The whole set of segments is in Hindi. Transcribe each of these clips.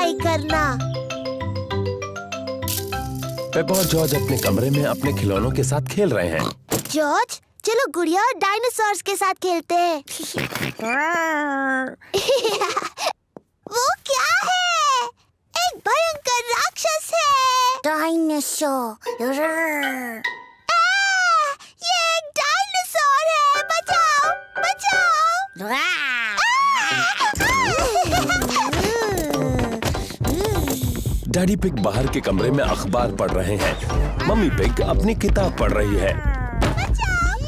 सफाई करना। पेपा और जॉर्ज अपने कमरे में अपने खिलौनों के साथ खेल रहे हैं। जॉर्ज, चलो गुड़िया और डायनासोर्स के साथ खेलते हैं। वो क्या है? एक भयंकर राक्षस है। डायनासोर। ये एक डायनासोर है। बचाओ, बचाओ। डैडी पिग बाहर के कमरे में अखबार पढ़ रहे हैं। मम्मी पिग अपनी किताब पढ़ रही है।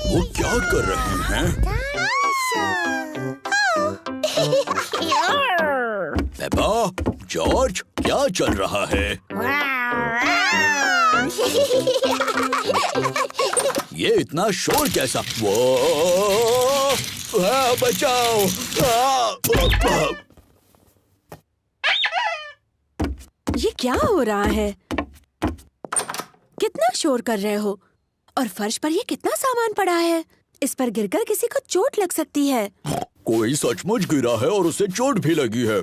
वो क्या कर रहे हैं? पेपा, जॉर्ज, क्या चल रहा है? ये इतना शोर कैसा? वो बचाओ! ये क्या हो रहा है? कितना शोर कर रहे हो? और फर्श पर ये कितना सामान पड़ा है? इस पर गिरकर किसी को चोट लग सकती है। कोई सचमुच गिरा है और उसे चोट भी लगी है।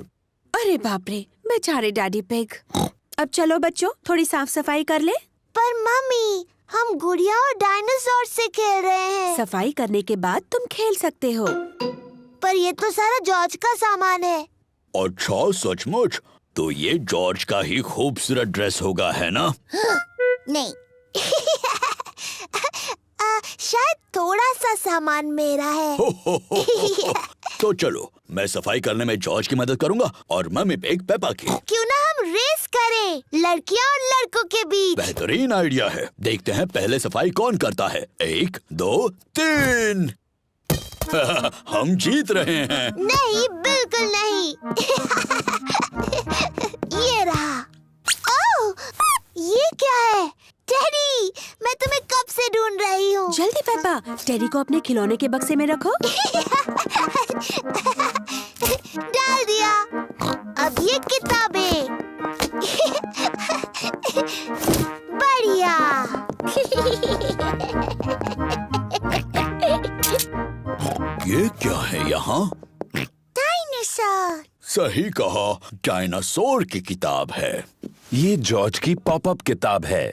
अरे बाप रे, बेचारे डैडी पिग। अब चलो बच्चों, थोड़ी साफ सफाई कर ले। पर मम्मी, हम गुड़िया और डायनासोर से खेल रहे हैं। सफाई करने के बाद तुम खेल सकते हो। पर ये तो सारा जॉर्ज का सामान है। अच्छा, सचमुच? तो ये जॉर्ज का ही खूबसूरत ड्रेस होगा, है ना? नहीं। शायद थोड़ा सा सामान मेरा है। तो चलो, मैं सफाई करने में जॉर्ज की मदद करूंगा और मम्मी पिग पेपा की। क्यों ना हम रेस करें, लड़कियां और लड़कों के बीच। बेहतरीन आइडिया है। देखते हैं पहले सफाई कौन करता है। 1, 2, 3। हम जीत रहे हैं। नहीं, बिल्कुल नहीं। ये रहा। ओह, ये क्या है? टेडी, मैं तुम्हें कब से ढूंढ रही हूँ। जल्दी पेपा, टेडी को अपने खिलौने के बक्से में रखो। डाल दिया। अब ये किताबें। बढ़िया। ये क्या है यहाँ? डायनासोर। सही कहा, डायनासोर की किताब है। ये जॉर्ज की पॉपअप किताब है।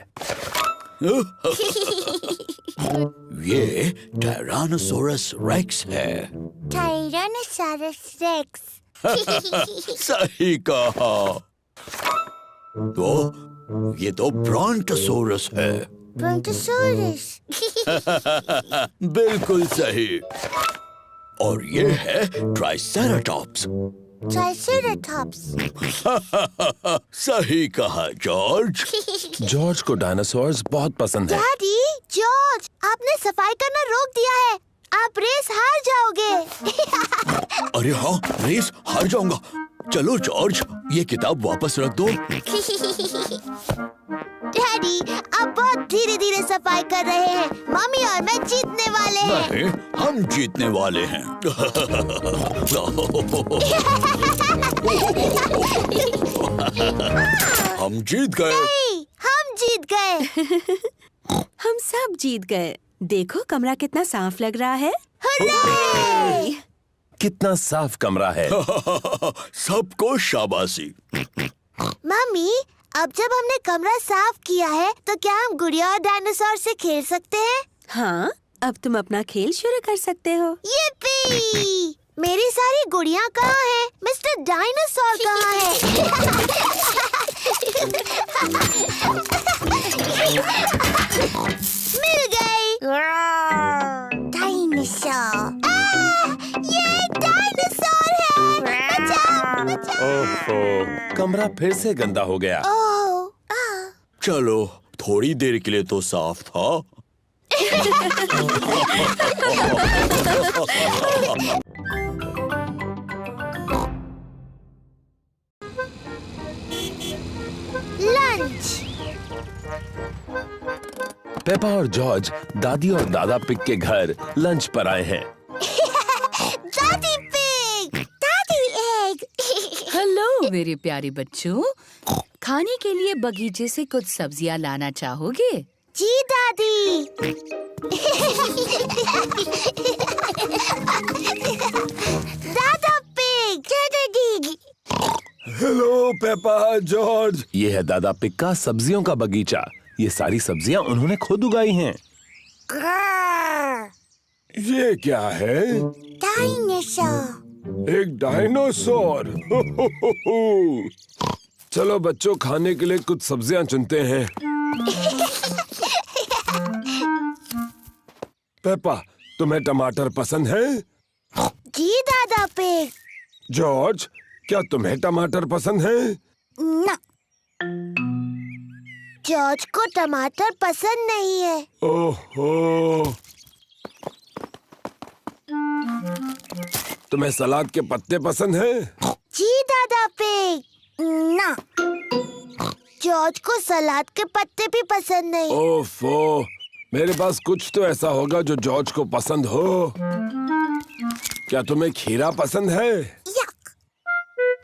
ये टायरानोसोरस रेक्स है। Tyrannosaurus rex. सही कहा। तो ये तो ब्रोंटोसोरस है। ब्रोंटोसोरस। बिल्कुल सही। और ये है ट्राइसेराटॉप्स। ट्राइसेराटॉप्स। सही कहा जॉर्ज। जॉर्ज को डायनासोर्स बहुत पसंद है। डैडी, जॉर्ज, आपने सफाई करना रोक दिया है। आप रेस हार जाओगे। अरे हाँ, रेस हार जाऊंगा। चलो जॉर्ज, ये किताब वापस रख दो। डैडी, आप बहुत धीरे धीरे सफाई कर रहे हैं। मम्मी और मैं जीतने वाले हैं। नहीं, हम जीतने वाले हैं। हम जीत गए। नहीं, हम जीत गए। हम सब जीत गए। देखो कमरा कितना साफ लग रहा है। हुर्रे! कितना साफ कमरा है। सबको शाबाशी। मम्मी, अब जब हमने कमरा साफ किया है, तो क्या हम गुड़िया और डायनासोर से खेल सकते हैं? हाँ, अब तुम अपना खेल शुरू कर सकते हो। yippee! मेरी सारी गुड़िया कहाँ हैं? मिस्टर डायनासोर कहाँ है? मिल गई। डायनासोर। ये एक डायनासोर है। बचाओ, बचाओ। ओहो, कमरा फिर से गंदा हो गया। ओह, चलो, थोड़ी देर के लिए तो साफ था। लंच। पेपा और जॉर्ज दादी और दादा पिग के घर लंच पर आए हैं। दादी पिग, दादी एग। हेलो मेरे प्यारे बच्चों, खाने के लिए बगीचे से कुछ सब्जियां लाना चाहोगे? जी दादी। दादा पिग, दादा पिग। Hello Peppa, George. ये है दादा पिग का सब्जियों का बगीचा। ये सारी सब्जियां उन्होंने खुद उगाई हैं। ये क्या है? डायनासोर। एक डायनासोर। चलो बच्चों, खाने के लिए कुछ सब्जियां चुनते हैं। पेपा, तुम्हें टमाटर पसंद है? जी दादा पिग। जॉर्ज, क्या तुम्हें टमाटर पसंद है? ना, जॉर्ज को टमाटर पसंद नहीं है। ओहो। तुम्हें सलाद के पत्ते पसंद हैं? जी दादा पिग। ना, जॉर्ज को सलाद के पत्ते भी पसंद नहीं। ओफो, मेरे पास कुछ तो ऐसा होगा जो जॉर्ज को पसंद हो। क्या तुम्हें खीरा पसंद है? यक।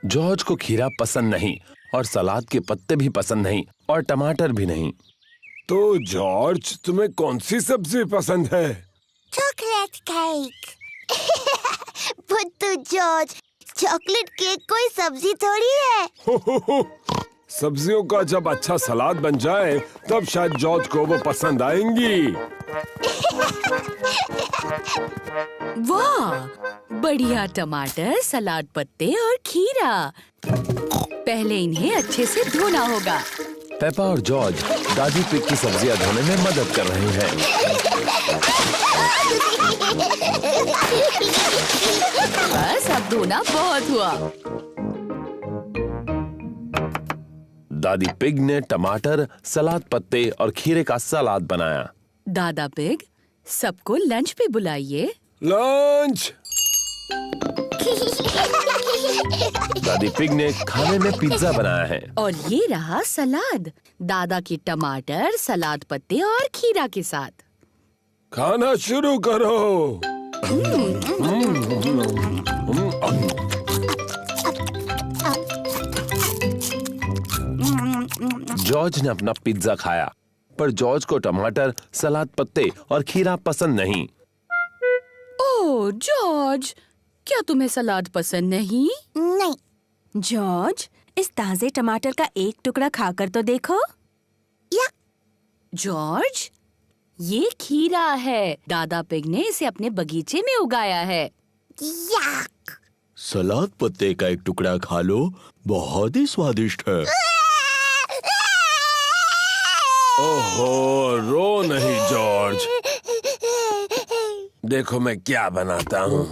जॉर्ज को खीरा पसंद नहीं और सलाद के पत्ते भी पसंद नहीं और टमाटर भी नहीं। तो जॉर्ज, तुम्हें कौन सी सब्जी पसंद है? Chocolate cake. बुद्धू जॉर्ज, चॉकलेट केक कोई सब्जी थोड़ी है। सब्जियों का जब अच्छा सलाद बन जाए तब शायद जॉर्ज को वो पसंद आएंगी। वाह, बढ़िया टमाटर, सलाद पत्ते और खीरा। पहले इन्हें अच्छे से धोना होगा। पेपा और जॉर्ज दादी पिग की सब्जियां धोने में मदद कर रहे हैं। बस अब धोना बहुत हुआ। दादी पिग ने टमाटर, सलाद पत्ते और खीरे का सलाद बनाया। दादा पिग, सबको लंच पे बुलाइए। लंच। दादी पिग ने खाने में पिज्जा बनाया है। और ये रहा सलाद, दादा की टमाटर, सलाद पत्ते और खीरा के साथ। खाना शुरू करो। जॉर्ज ने अपना पिज्जा खाया, पर जॉर्ज को टमाटर, सलाद पत्ते और खीरा पसंद नहीं। ओह जॉर्ज, क्या तुम्हें सलाद पसंद नहीं? नहीं। जॉर्ज, इस ताजे टमाटर का एक टुकड़ा खाकर तो देखो। यक। जॉर्ज, ये खीरा है। दादा पिग ने इसे अपने बगीचे में उगाया है। यक। सलाद पत्ते का एक टुकड़ा खा लो, बहुत ही स्वादिष्ट है। ओहो, रो नहीं जॉर्ज। देखो मैं क्या बनाता हूँ।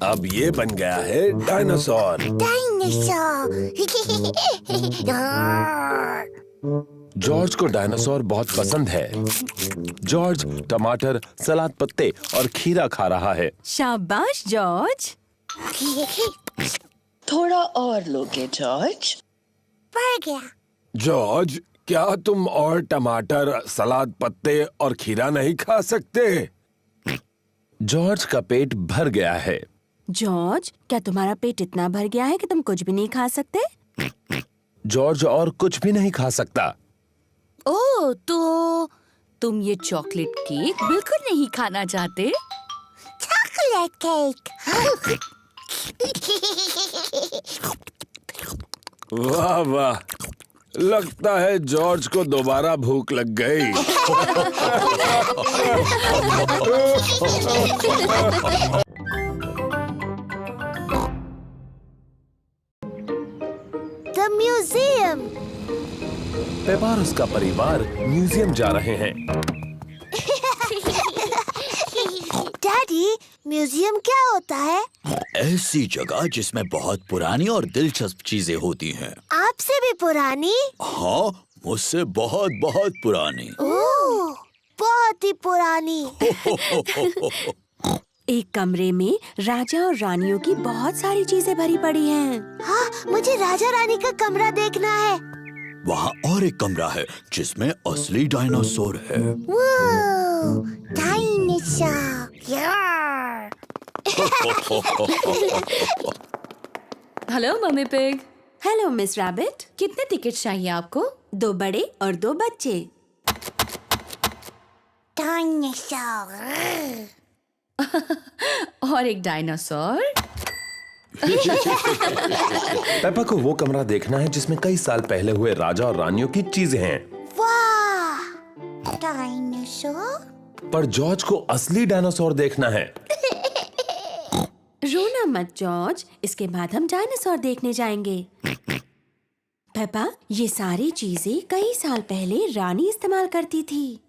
अब ये बन गया है डायनासोर। डायनासोर। जॉर्ज को डायनासोर बहुत पसंद है। जॉर्ज टमाटर, सलाद पत्ते और खीरा खा रहा है। शाबाश जॉर्ज। थोड़ा और लोगे जॉर्ज? पड़ गया। जॉर्ज, क्या तुम और टमाटर, सलाद पत्ते और खीरा नहीं खा सकते? जॉर्ज का पेट भर गया है। जॉर्ज, क्या तुम्हारा पेट इतना भर गया है कि तुम कुछ भी नहीं खा सकते? जॉर्ज और कुछ भी नहीं खा सकता। ओह, तो तुम ये चॉकलेट केक बिल्कुल नहीं खाना चाहते? Chocolate cake. वाह वाह, लगता है जॉर्ज को दोबारा भूख लग गई। The museum. पेपा और उसका परिवार म्यूजियम जा रहे हैं। डैडी, म्यूजियम क्या होता है? ऐसी जगह जिसमें बहुत पुरानी और दिलचस्प चीजें होती हैं। आपसे भी पुरानी? हाँ, मुझसे बहुत बहुत पुरानी। ओह, बहुत ही पुरानी। एक कमरे में राजा और रानियों की बहुत सारी चीजें भरी पड़ी हैं। हाँ, मुझे राजा रानी का कमरा देखना है। वहाँ और एक कमरा है जिसमें असली डायनासोर है। वो डायनासोर। यार। Hello mummy pig. Hello miss rabbit. कितने टिकट चाहिए आपको? 2 बड़े और 2 बच्चे। डायनासोर। और एक डायनासोर। पेपा को वो कमरा देखना है जिसमें कई साल पहले हुए राजा और रानियों की चीजें हैं। वाह, डायनासोर। पर जॉर्ज को असली डायनासोर देखना है। रोना मत जॉर्ज, इसके बाद हम डायनासोर देखने जाएंगे। पेपा, ये सारी चीजें कई साल पहले रानी इस्तेमाल करती थी।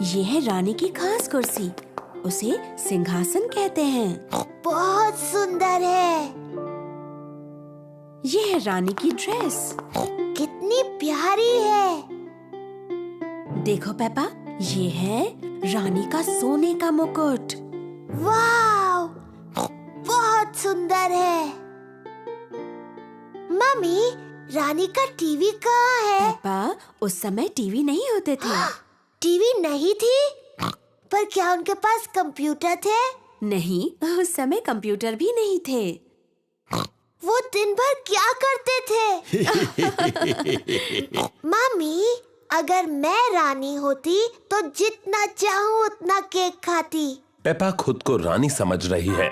ये है रानी की खास कुर्सी, उसे सिंहासन कहते हैं। बहुत सुंदर है। ये है रानी की ड्रेस, कितनी प्यारी है। देखो पेपा, ये है रानी का सोने का मुकुट। वाव, बहुत सुंदर है। मम्मी, रानी का टीवी कहाँ है? पेपा, उस समय टीवी नहीं होते थे। टीवी नहीं थी? पर क्या उनके पास कंप्यूटर थे? नहीं, उस समय कंप्यूटर भी नहीं थे। वो दिन भर क्या करते थे? मम्मी, अगर मैं रानी होती तो जितना चाहूँ उतना केक खाती। पेपा खुद को रानी समझ रही है।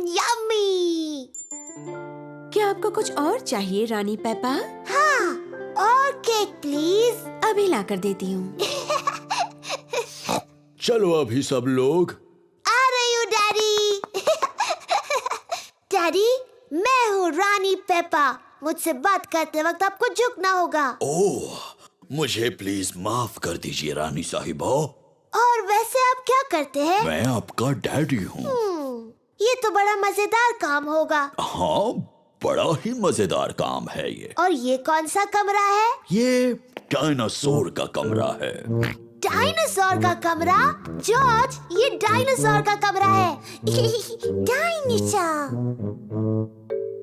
यम्मी। क्या आपको कुछ और चाहिए रानी पेपा? हाँ, और केक प्लीज। अभी लाकर देती हूँ। चलो अभी सब लोग। आ रही हूँ डैडी। डैडी, मैं हूँ रानी पेपा। मुझसे बात करते वक्त आपको झुकना होगा। ओह, मुझे प्लीज माफ कर दीजिए रानी साहिबा। और वैसे आप क्या करते हैं? मैं आपका डैडी हूँ। ये तो बड़ा मजेदार काम होगा। हाँ, बड़ा ही मजेदार काम है ये। और ये कौन सा कमरा है? ये डायनासोर का कमरा है। डायनासोर का कमरा? जॉर्ज, ये डायनासोर का कमरा है। डायनासोर।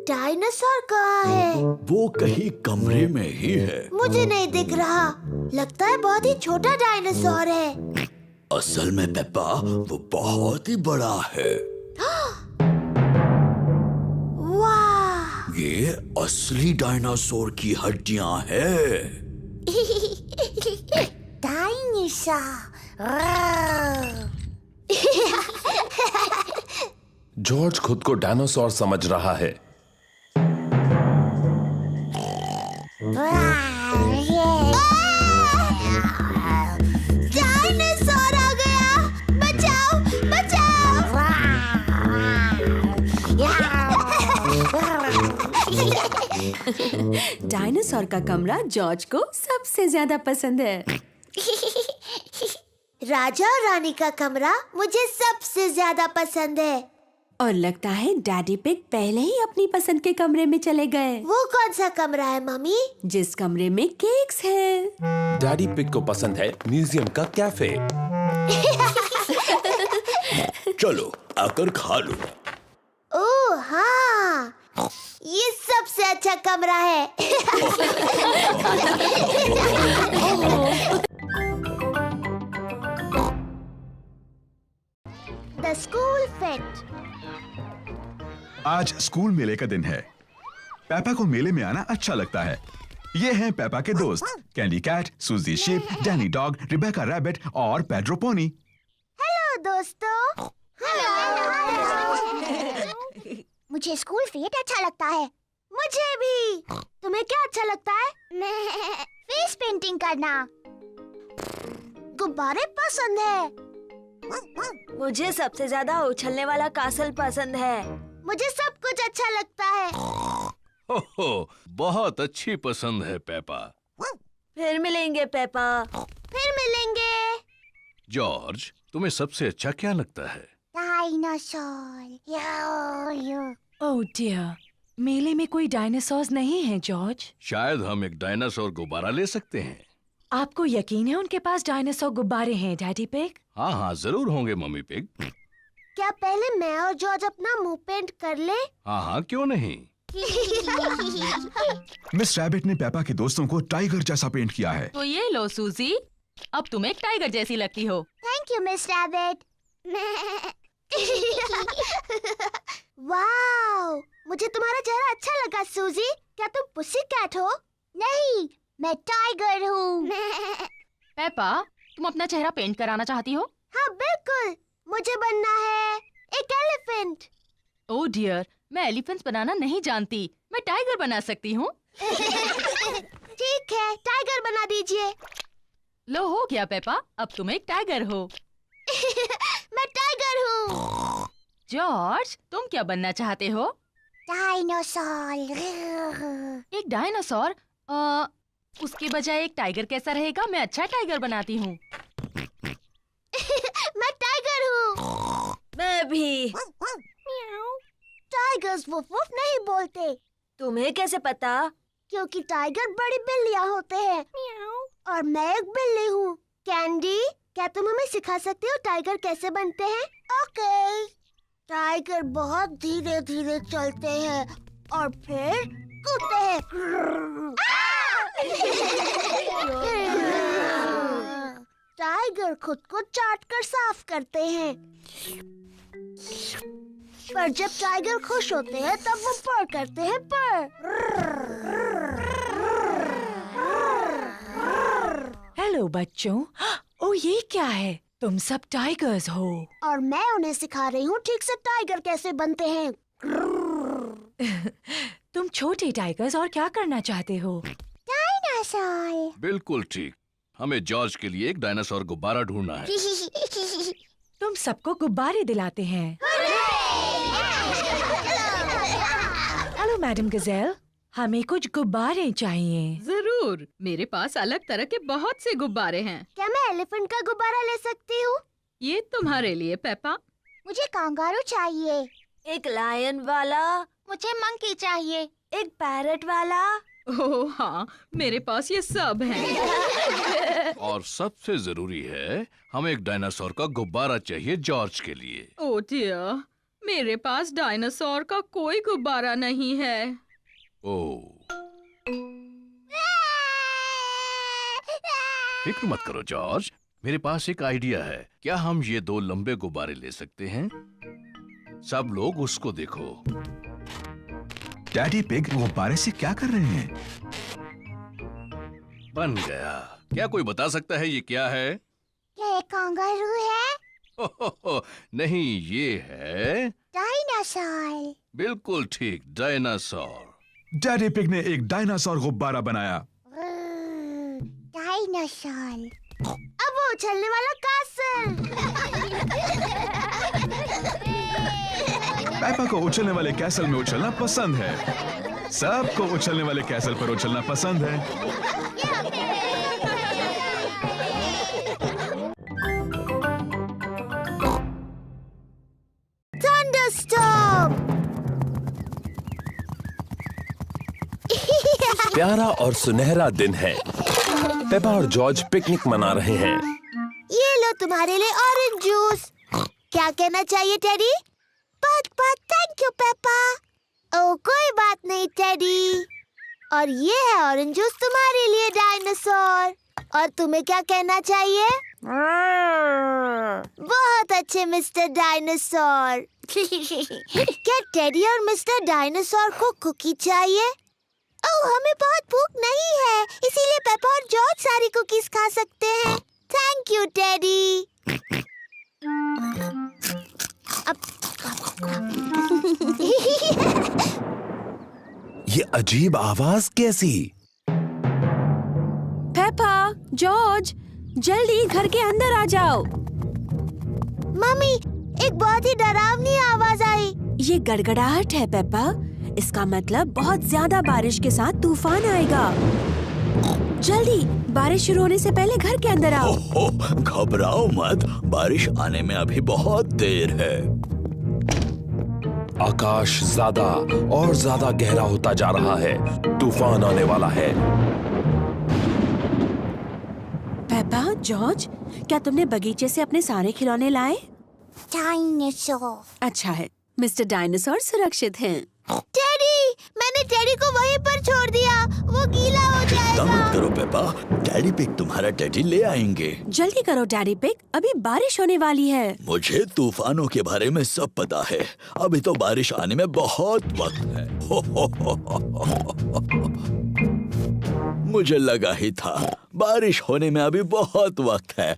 डायनासोर कहाँ है? वो कहीं कमरे में ही है। मुझे नहीं दिख रहा। लगता है बहुत ही छोटा डायनासोर है। असल में पेप्पा, वो बहुत ही बड़ा है। वाह! ये असली डायनासोर की हड्डियां हैं। जॉर्ज खुद को डायनासोर समझ रहा है। डायनासोर आ गया! बचाओ, बचाओ! डायनासोर का कमरा जॉर्ज को सबसे ज्यादा पसंद है। राजा और रानी का कमरा मुझे सबसे ज्यादा पसंद है। और लगता है डैडी पिग पहले ही अपनी पसंद के कमरे में चले गए। वो कौन सा कमरा है मम्मी? जिस कमरे में केक्स हैं। डैडी पिग को पसंद है म्यूजियम का कैफे। चलो आकर खा लो। ओह हाँ, ये सबसे अच्छा कमरा है। The school fit. आज स्कूल मेले का दिन है। पेपा को मेले में आना अच्छा लगता है। ये हैं पेपा के दोस्त, कैंडी कैट, सूजी ship, Danny dog, Rebecca rabbit और पेड्रो पोनी। हेलो दोस्तों। मुझे स्कूल फेट अच्छा लगता है। मुझे भी। तुम्हें क्या अच्छा लगता है? फेस पेंटिंग करना। गुब्बारे पसंद है। मुझे सबसे ज्यादा उछलने वाला कासल पसंद है। मुझे सब कुछ अच्छा लगता है। हो, बहुत अच्छी पसंद है पेपा। फिर मिलेंगे पेपा। फिर मिलेंगे। जॉर्ज, तुम्हें सबसे अच्छा क्या लगता है? डायनासोर। ओह डियर, मेले में कोई डायनासोर्स नहीं है जॉर्ज। शायद हम एक डायनासोर गुब्बारा ले सकते हैं। आपको यकीन है उनके पास डायनासोर गुब्बारे हैं डैडी पिग? हाँ हाँ, जरूर होंगे मम्मी पिग। क्या पहले मैं और जॉर्ज अपना मुंह पेंट कर ले? हाँ हाँ, क्यों नहीं। मिस रैबिट ने पेपा के दोस्तों को टाइगर जैसा पेंट किया है। तो ये लो सूजी, अब तुम एक टाइगर जैसी लगती हो। Thank you miss rabbit. Wow, मुझे तुम्हारा चेहरा अच्छा लगा सूजी। क्या तुम पुसी कैट हो? नहीं, मैं टाइगर हूँ। पेपा, तुम अपना चेहरा पेंट कराना चाहती हो? हाँ बिल्कुल, मुझे बनना है एक एलिफेंट। ओह डियर, मैं एलिफेंट्स बनाना नहीं जानती। मैं टाइगर बना सकती हूँ। ठीक है, टाइगर बना दीजिए। लो हो गया पेपा, अब तुम एक टाइगर हो। मैं टाइगर हूँ। जॉर्ज, तुम क्या बनना चाहते हो? डायनासोर। एक डायनासोर? उसके बजाय एक टाइगर कैसा रहेगा? मैं अच्छा टाइगर बनाती हूँ। मैं टाइगर हूँ। मैं भी। टाइगर्स वुफ वुफ नहीं बोलते। तुम्हें कैसे पता? क्योंकि टाइगर बड़ी बिल्लियाँ होते हैं और मैं एक बिल्ली हूँ। कैंडी, क्या तुम हमें सिखा सकते हो टाइगर कैसे बनते हैं? ओके। टाइगर बहुत धीरे धीरे चलते हैं और फिर कूदते हैं। टाइगर खुद को चाट कर साफ करते हैं, पर जब टाइगर खुश होते हैं तब वो पर करते हैं पर। हेलो बच्चों। ओ ये क्या है? तुम सब टाइगर्स हो। और मैं उन्हें सिखा रही हूँ ठीक से टाइगर कैसे बनते हैं। तुम छोटे टाइगर्स और क्या करना चाहते हो? डायनासोर। बिल्कुल ठीक। हमें जॉर्ज के लिए एक डायनासोर गुब्बारा ढूंढना है। तुम सबको गुब्बारे दिलाते हैं। हेलो मैडम गजेल, हमें कुछ गुब्बारे चाहिए। जरूर, मेरे पास अलग तरह के बहुत से गुब्बारे हैं। क्या मैं एलिफेंट का गुब्बारा ले सकती हूँ? ये तुम्हारे लिए पेपा। मुझे कांगारू चाहिए। एक लायन वाला। मुझे मंकी चाहिए। एक पैरट वाला। ओह हाँ, मेरे पास ये सब हैं। और सबसे जरूरी है, हमें एक डायनासोर का गुब्बारा चाहिए जॉर्ज के लिए। ओह डियर, मेरे पास डायनासोर का कोई गुब्बारा नहीं है। ओह, फिक्र मत करो जॉर्ज, मेरे पास एक आइडिया है। क्या हम ये 2 लंबे गुब्बारे ले सकते हैं? सब लोग उसको देखो। डैडी पिग गुब्बारे से क्या कर रहे हैं? बन गया। क्या कोई बता सकता है ये क्या है? क्या एक कांगारू है? नहीं, ये है डायनासोर। बिल्कुल ठीक, डायनासोर। डैडी पिग ने एक डायनासोर गुब्बारा बनाया। डायनासोर। अब वो उछलने वाला कासल। पेपा को उछलने वाले कैसल में उछलना पसंद है। सबको उछलने वाले कैसल पर उछलना पसंद है। थंडरस्टॉर्म। प्यारा और सुनहरा दिन है। पेपा और जॉर्ज पिकनिक मना रहे हैं। ये लो तुम्हारे लिए ऑरेंज जूस। क्या कहना चाहिए टेडी? बहुत थैंक यू पेपा। ओह कोई बात नहीं टेडी। और ये है ऑरेंज जूस तुम्हारे लिए डायनासोर। और तुम्हें क्या कहना चाहिए? बहुत अच्छे मिस्टर डायनासोर। क्या टेडी और मिस्टर डायनासोर को कुकी चाहिए? ओह हमें बहुत भूख नहीं है, इसीलिए पेपा और जॉर्ज सारी कुकीज खा सकते हैं। Thank you teddy. ये अजीब आवाज कैसी? पेपा, जॉर्ज, जल्दी घर के अंदर आ जाओ। मम्मी, एक बहुत ही डरावनी आवाज आई। ये गड़गड़ाहट है पेपा। इसका मतलब बहुत ज्यादा बारिश के साथ तूफान आएगा। जल्दी, बारिश शुरू होने से पहले घर के अंदर आओ। ओहो, घबराओ मत, बारिश आने में अभी बहुत देर है। आकाश ज्यादा और ज्यादा गहरा होता जा रहा है। तूफान आने वाला है। पेपा, जॉर्ज, क्या तुमने बगीचे से अपने सारे खिलौने लाए? डायनासोर। अच्छा है, मिस्टर डायनासोर सुरक्षित हैं। टेडी, मैंने टेडी को वहीं पर छोड़ दिया, वो गीला हो चिंता मत जाएगा। करो पेपा, डैडी पिग तुम्हारा टेडी ले आएंगे। जल्दी करो डैडी पिग, अभी बारिश होने वाली है। मुझे तूफानों के बारे में सब पता है। अभी तो बारिश आने में बहुत वक्त है। मुझे लगा ही था, बारिश होने में अभी बहुत वक्त है।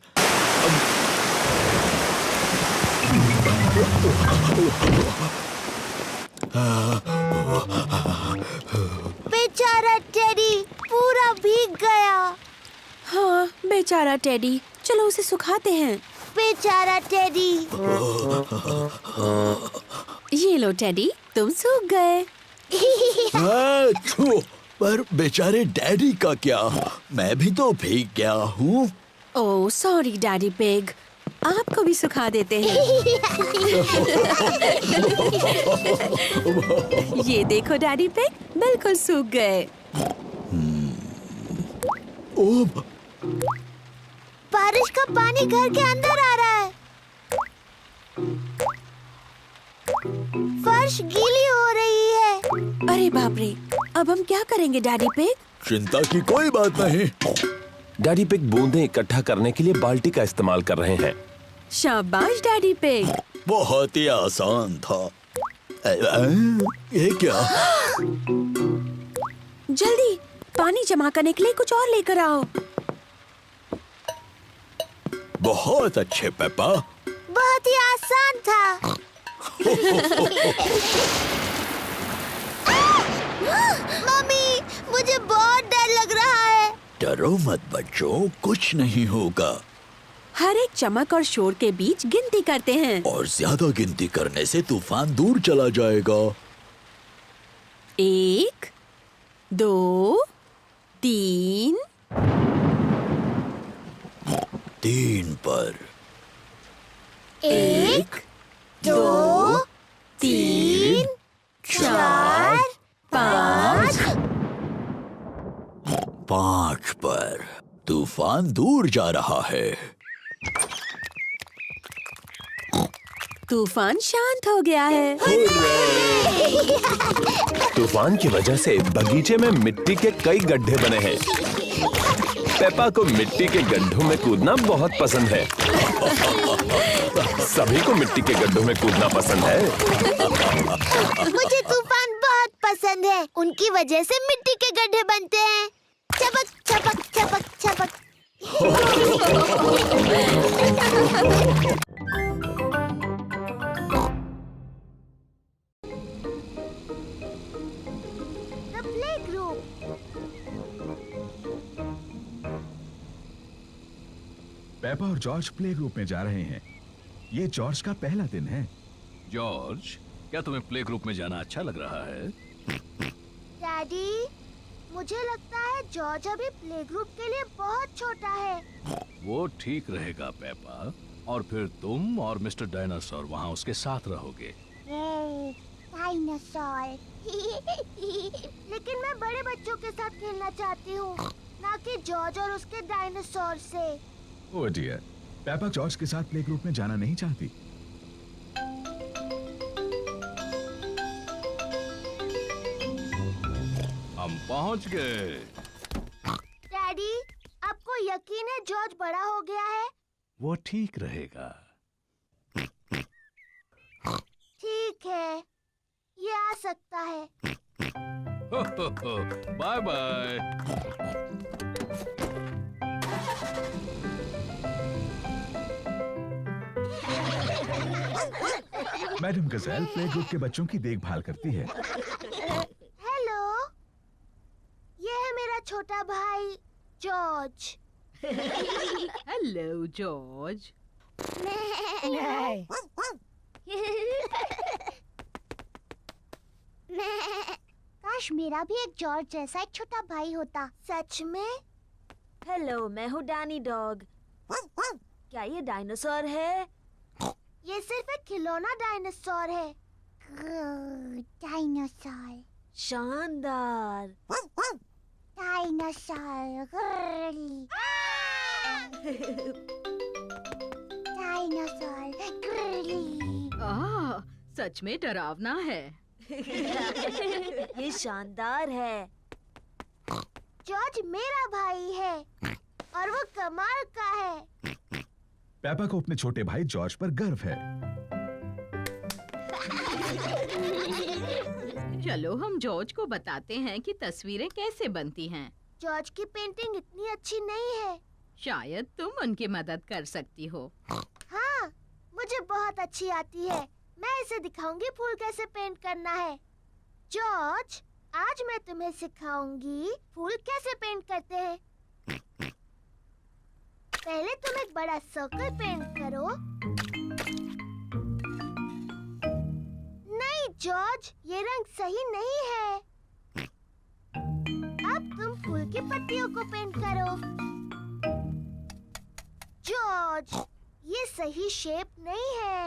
बेचारा टेडी पूरा भीग गया। हाँ, बेचारा टेडी। चलो उसे सुखाते हैं। बेचारा टेडी। ये लो टेडी, तुम सूख गए। पर बेचारे डैडी का क्या? मैं भी तो भीग गया हूँ। ओह सॉरी डैडी पिग, आपको भी सुखा देते हैं। ये देखो डैडी पिग, बिल्कुल सूख गए। ओह, बारिश का पानी घर के अंदर आ रहा है। फर्श गीली हो रही है। अरे बाप रे, अब हम क्या करेंगे डैडी पिग? चिंता की कोई बात नहीं। डैडी पिग बूंदें इकट्ठा करने के लिए बाल्टी का इस्तेमाल कर रहे हैं। शाबाश डैडी पिग। बहुत ही आसान था। ये क्या? जल्दी पानी जमा करने के लिए कुछ और लेकर आओ। बहुत अच्छे पेपा। बहुत ही आसान था। मम्मी, मुझे बहुत डर लग रहा है। डरो मत बच्चों, कुछ नहीं होगा। हर एक चमक और शोर के बीच गिनती करते हैं। और ज्यादा गिनती करने से तूफान दूर चला जाएगा। 1, 2, 3। 3 पर। 1, 2, 3, 4, 5। 5 पर। तूफान दूर जा रहा है। तूफान शांत हो गया है। तूफान की वजह से बगीचे में मिट्टी के कई गड्ढे बने हैं। पेपा को मिट्टी के गड्ढों में कूदना बहुत पसंद है। सभी को मिट्टी के गड्ढों में कूदना पसंद है। मुझे तूफान बहुत पसंद है। उनकी वजह से मिट्टी के गड्ढे बनते हैं। चपक चपक चपक चपक। The playgroup. पेपा और जॉर्ज प्ले ग्रुप में जा रहे हैं। ये जॉर्ज का पहला दिन है। जॉर्ज, क्या तुम्हें प्ले ग्रुप में जाना अच्छा लग रहा है? डैडी, मुझे लगता है जॉर्ज अभी प्ले ग्रुप के लिए बहुत छोटा है। वो ठीक रहेगा पेपा, और फिर तुम और मिस्टर डायनासोर वहाँ उसके साथ रहोगे। डायनासोर। लेकिन मैं बड़े बच्चों के साथ खेलना चाहती हूँ, ना कि जॉर्ज और उसके डायनासोर से। ओह डियर, पेपा जॉर्ज के साथ प्ले ग्रुप में जाना नहीं चाहती। हम पहुंच गए। डैडी, आपको यकीन है जॉर्ज बड़ा हो गया है? वो ठीक रहेगा। ठीक है, ये आ सकता है। Bye bye. Madam Gazelle play group के बच्चों की देखभाल करती है। हेलो, ये है मेरा छोटा भाई जॉर्ज। Hello George. काश मेरा भी एक जॉर्ज जैसा एक छोटा भाई होता। सच में? हेलो, मैं हूँ डैनी डॉग। क्या ये डायनासोर है? ये सिर्फ एक खिलौना डायनासोर है। डायनासोर। शानदार। डायनासोर। डायनासोर। सच में डरावना है। ये शानदार है। जॉर्ज मेरा भाई है और वो कमाल का है। पेपा को अपने छोटे भाई जॉर्ज पर गर्व है। चलो हम जॉर्ज को बताते हैं कि तस्वीरें कैसे बनती हैं। जॉर्ज की पेंटिंग इतनी अच्छी नहीं है। शायद तुम उनकी मदद कर सकती हो। हाँ, मुझे बहुत अच्छी आती है। मैं इसे दिखाऊंगी फूल कैसे पेंट करना है। जॉर्ज, आज मैं तुम्हें सिखाऊंगी फूल कैसे पेंट करते हैं। पहले तुम एक बड़ा सर्कल पेंट करो। नहीं जॉर्ज, ये रंग सही नहीं है। अब तुम फूल की पत्तियों को पेंट करो। जॉर्ज, ये सही शेप नहीं है।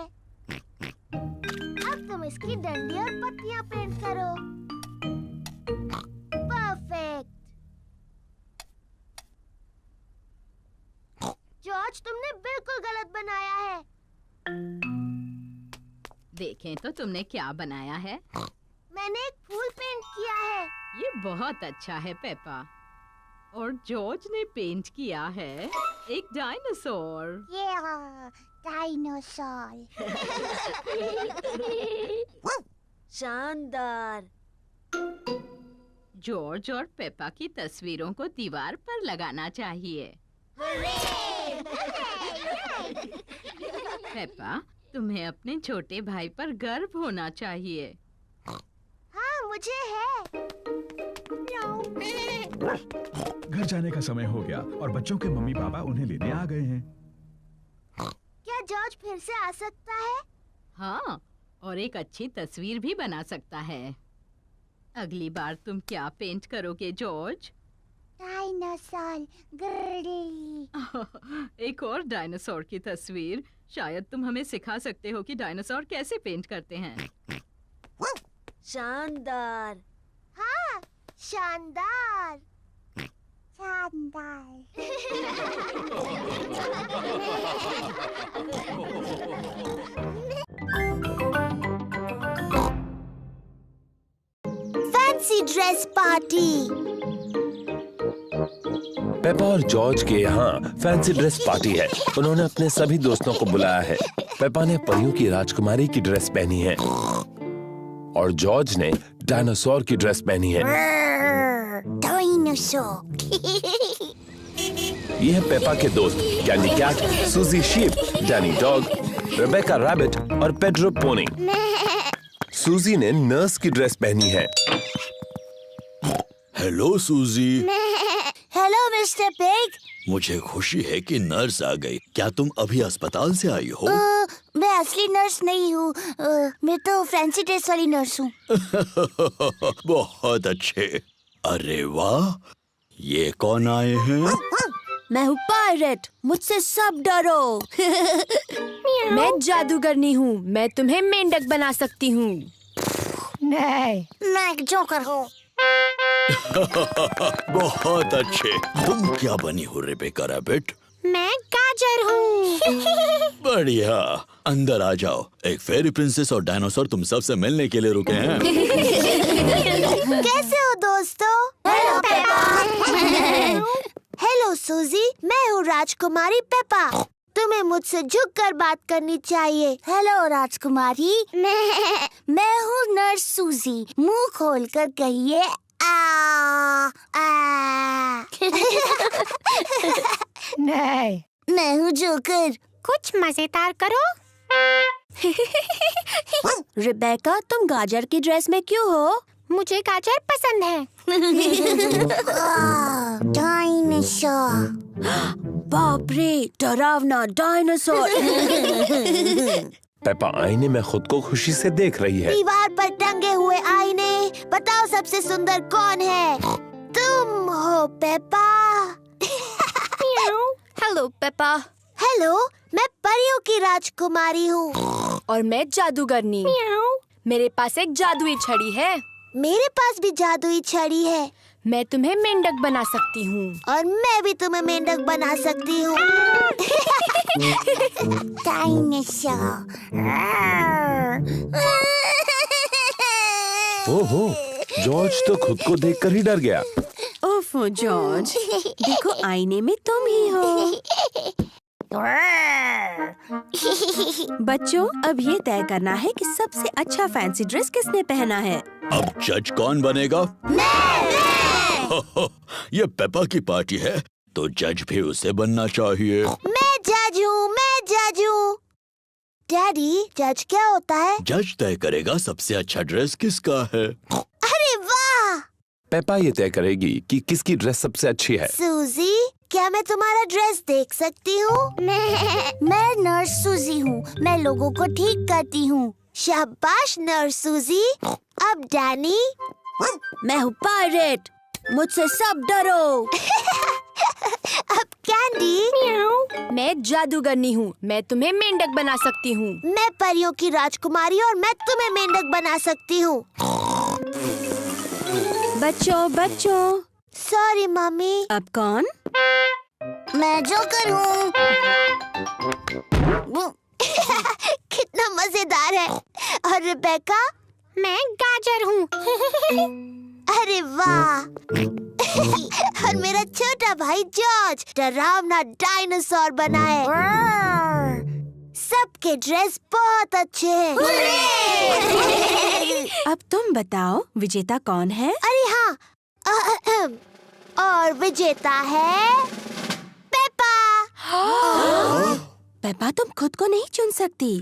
अब तुम इसकी डंडी और पत्तियां पेंट करो। परफेक्ट। जॉर्ज, तुमने बिल्कुल गलत बनाया है। देखें तो तुमने क्या बनाया है। मैंने एक फूल पेंट किया है। ये बहुत अच्छा है पेपा। और जॉर्ज ने पेंट किया है एक डायनासोर। डायनासोर। शानदार। जॉर्ज और पेपा की तस्वीरों को दीवार पर लगाना चाहिए। पेपा, तुम्हें अपने छोटे भाई पर गर्व होना चाहिए। हाँ, मुझे है। घर जाने का समय हो गया और बच्चों के मम्मी पापा उन्हें लेने आ गए हैं। क्या जॉर्ज फिर से आ सकता है? हाँ, और एक अच्छी तस्वीर भी बना सकता है। अगली बार तुम क्या पेंट करोगे जॉर्ज? डायनासोर। एक और डायनासोर की तस्वीर। शायद तुम हमें सिखा सकते हो कि डायनासोर कैसे पेंट करते हैं। शानदार। हाँ, शानदार। शानदार। Fancy dress party. पेपा और जॉर्ज के यहाँ फैंसी ड्रेस पार्टी है। उन्होंने अपने सभी दोस्तों को बुलाया है। पेपा ने परियों की राजकुमारी की ड्रेस पहनी है और जॉर्ज ने डायनासोर की ड्रेस पहनी है। डायनासोर। ये है पेपा के दोस्त Candy Cat, Suzy Sheep, Danny Dog, Rebecca Rabbit और पेड्रो पोनी। सूजी ने नर्स की ड्रेस पहनी है। Hello Suzy. Hello mister Pig. मुझे खुशी है कि नर्स आ गई। क्या तुम अभी अस्पताल से आई हो? मैं असली नर्स नहीं हूँ। मैं तो फैंसी ड्रेस वाली नर्स हूँ। बहुत अच्छे। अरे वाह, ये कौन आए हैं? मैं हूँ पायरेट, मुझसे सब डरो। मैं जादूगरनी हूँ, मैं तुम्हें मेंढक बना सकती हूँ। नहीं, मैं एक जोकर हूँ। बहुत अच्छे। तुम क्या बनी हो रेबेका रैबिट? मैं गाजर हूँ। बढ़िया, अंदर आ जाओ। एक फेरी प्रिंसेस और डायनासोर तुम सबसे मिलने के लिए रुके हैं। कैसे हो दोस्तों? Hello Peppa. हेलो सूजी, मैं हूँ राजकुमारी पेपा। तुम्हें मुझसे झुककर बात करनी चाहिए। हेलो राजकुमारी। मैं हूँ नर्स सूजी। मुंह खोलकर कहिए आ। नहीं, मैं हूँ जोकर। कुछ मजेदार करो। रिबेका, तुम गाजर की ड्रेस में क्यों हो? मुझे गाजर पसंद है। डायनासोर। बाप रे, डरावना डायनासोर। पेपा आईने में खुद को खुशी से देख रही है। दीवार पर टंगे हुए आईने, बताओ सबसे सुंदर कौन है? तुम हो पेपा। Hello Peppa. हेलो, मैं परियों की राजकुमारी हूँ। और मैं जादूगरनी। मेरे पास एक जादुई छड़ी है। मेरे पास भी जादुई छड़ी है। मैं तुम्हें मेंढक बना सकती हूँ। और मैं भी तुम्हें मेंढक बना सकती हूँ। डायनासोर। ओहो, जॉर्ज तो खुद को देखकर ही डर गया। ओफो जॉर्ज, देखो आईने में तुम ही हो। बच्चों, अब ये तय करना है कि सबसे अच्छा फैंसी ड्रेस किसने पहना है। अब जज कौन बनेगा? मैं। ये पेपा की पार्टी है तो जज भी उसे बनना चाहिए। मैं जज हूँ। डैडी, जज क्या होता है? जज तय करेगा सबसे अच्छा ड्रेस किसका है। अरे वाह! पेपा ये तय करेगी कि किसकी ड्रेस सबसे अच्छी है। सूजी, क्या मैं तुम्हारा ड्रेस देख सकती हूँ? मैं नर्स सूजी हूँ। मैं लोगों को ठीक करती हूँ। शाबाश नर्स सूजी। अब डैनी। मैं हूँ पायरेट, मुझसे सब डरो। अब कैंडी। मैं जादूगरनी हूँ, मैं तुम्हें मेंढक बना सकती हूँ। मैं परियों की राजकुमारी और मैं तुम्हें मेंढक बना सकती हूँ। बच्चों। Sorry mummy. अब कौन? मैं जोकर हूँ। कितना मजेदार है। और रिबेका? मैं गाजर हूँ। अरे वाह! और मेरा छोटा भाई जॉर्ज डरावना डायनासोर बना है। सबके ड्रेस बहुत अच्छे हैं। अब तुम बताओ विजेता कौन है? अरे हाँ, और विजेता है पेपा। पेपा, तुम खुद को नहीं चुन सकती,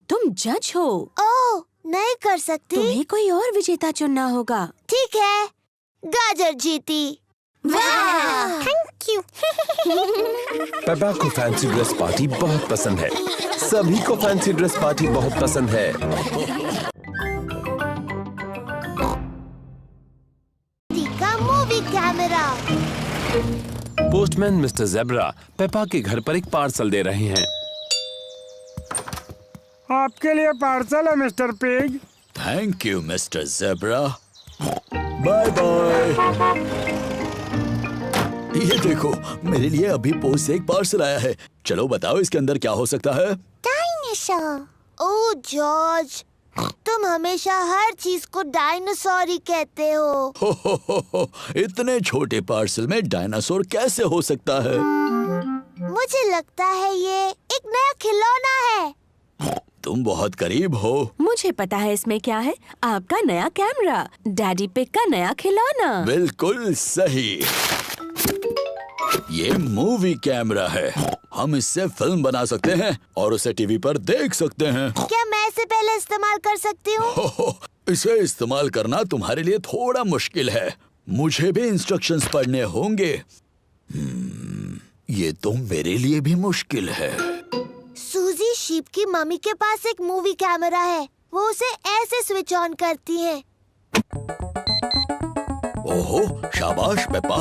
तुम जज हो। ओह, नहीं कर सकती? तुम्हें कोई और विजेता चुनना होगा। ठीक है, गाजर जीती। वाह! Thank you. पेपा को फैंसी ड्रेस पार्टी बहुत पसंद है। सभी को फैंसी ड्रेस पार्टी बहुत पसंद है। का movie camera. Postman mister zebra Peppa के घर पर एक पार्सल दे रहे हैं। आपके लिए पार्सल है mister Pig. Thank you mister Zebra. Bye bye. ये देखो, मेरे लिए अभी पोस्ट से एक पार्सल आया है। चलो बताओ इसके अंदर क्या हो सकता है। डायनासोर। ओह जॉर्ज, तुम हमेशा हर चीज को डायनासोर ही कहते हो। इतने छोटे पार्सल में डायनासोर कैसे हो सकता है? मुझे लगता है ये एक नया खिलौना है। तुम बहुत करीब हो। मुझे पता है इसमें क्या है। आपका नया कैमरा, डैडी पिग का नया खिलौना। बिल्कुल सही। ये मूवी कैमरा है। हम इससे फिल्म बना सकते हैं और उसे टीवी पर देख सकते हैं। क्या मैं इसे पहले इस्तेमाल कर सकती हूँ? इसे इस्तेमाल करना तुम्हारे लिए थोड़ा मुश्किल है। मुझे भी इंस्ट्रक्शंस पढ़ने होंगे। ये तो मेरे लिए भी मुश्किल है। सूजी शीप की मम्मी के पास एक मूवी कैमरा है। वो उसे ऐसे स्विच ऑन करती है। ओहो, शाबाश पेपा।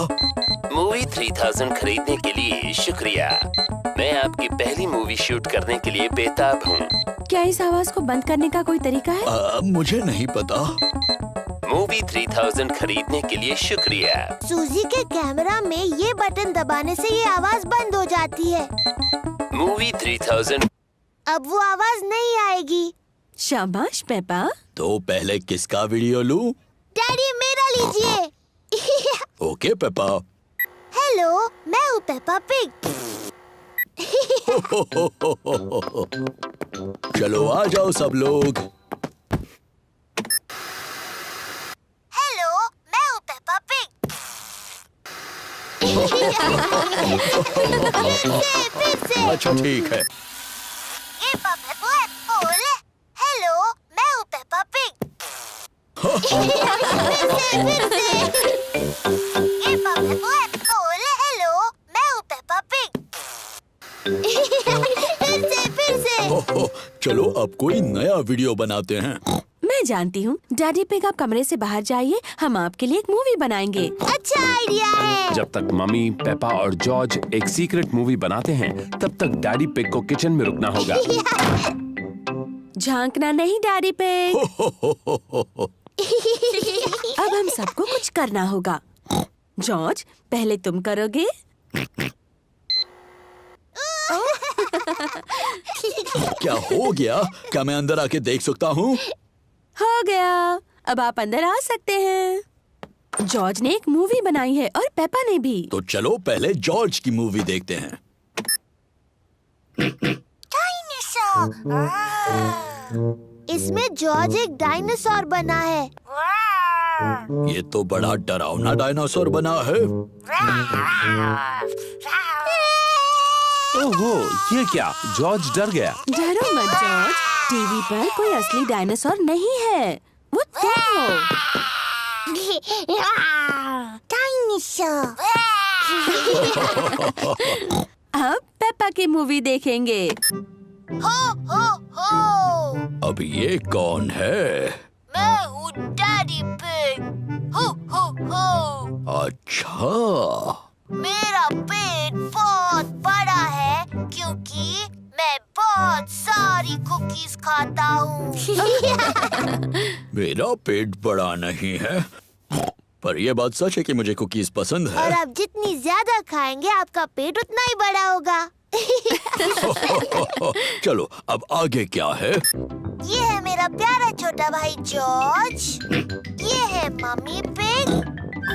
मूवी 3000 खरीदने के लिए शुक्रिया। मैं आपकी पहली मूवी शूट करने के लिए बेताब हूँ। क्या इस आवाज को बंद करने का कोई तरीका है? मुझे नहीं पता। मूवी 3000 खरीदने के लिए शुक्रिया। सूजी के कैमरा में ये बटन दबाने से ये आवाज बंद हो जाती है। मूवी 3000। अब वो आवाज नहीं आएगी। शाबाश पेपा। तो पहले किसका वीडियो लूं? डैडी मेरा लीजिए। Okay Peppa. हेलो, मैं हूँ पेपा पिग। चलो आ जाओ सब लोग। हेलो, मैं हूँ पेपा पिग। फिर से। अच्छा ठीक है। हेलो, मैं हूँ पेपा पिग। हेलो, मैं हूँ पेपा पिग। फिर से। चलो अब कोई नया वीडियो बनाते हैं। मैं जानती हूँ। डैडी पिग, आप कमरे से बाहर जाइए, हम आपके लिए एक मूवी बनाएंगे। अच्छा आइडिया है। जब तक मम्मी, पेपा और जॉर्ज एक सीक्रेट मूवी बनाते हैं, तब तक डैडी पिग को किचन में रुकना होगा। झांकना नहीं डैडी पिग। अब हम सबको कुछ करना होगा। जॉर्ज, पहले तुम करोगे? क्या हो गया? क्या मैं अंदर आके देख सकता हूँ? हो गया, अब आप अंदर आ सकते हैं। जॉर्ज ने एक मूवी बनाई है और पेपा ने भी। तो चलो पहले जॉर्ज की मूवी देखते हैं। इसमें जॉर्ज एक डायनासोर बना है। ये तो बड़ा डरावना डायनासोर बना है। ओहो, ये क्या? जॉर्ज डर गया। डरो मत जॉर्ज, टीवी पर कोई असली डायनासोर नहीं है, वो तुम हो। डायनासोर। अब पेप्पा की मूवी देखेंगे। हो हो हो। अब ये कौन है? मैं हूँ डैडी पिग। हो हो हो। अच्छा, मेरा पेट बहुत बड़ा है क्योंकि मैं बहुत सारी कुकीज खाता हूँ। मेरा पेट बड़ा नहीं है, पर यह बात सच है कि मुझे कुकीज पसंद और है। आप जितनी ज्यादा खाएंगे आपका पेट उतना ही बड़ा होगा। चलो, अब आगे क्या है? ये है मेरा प्यारा छोटा भाई जॉर्ज, ये है मम्मी पिग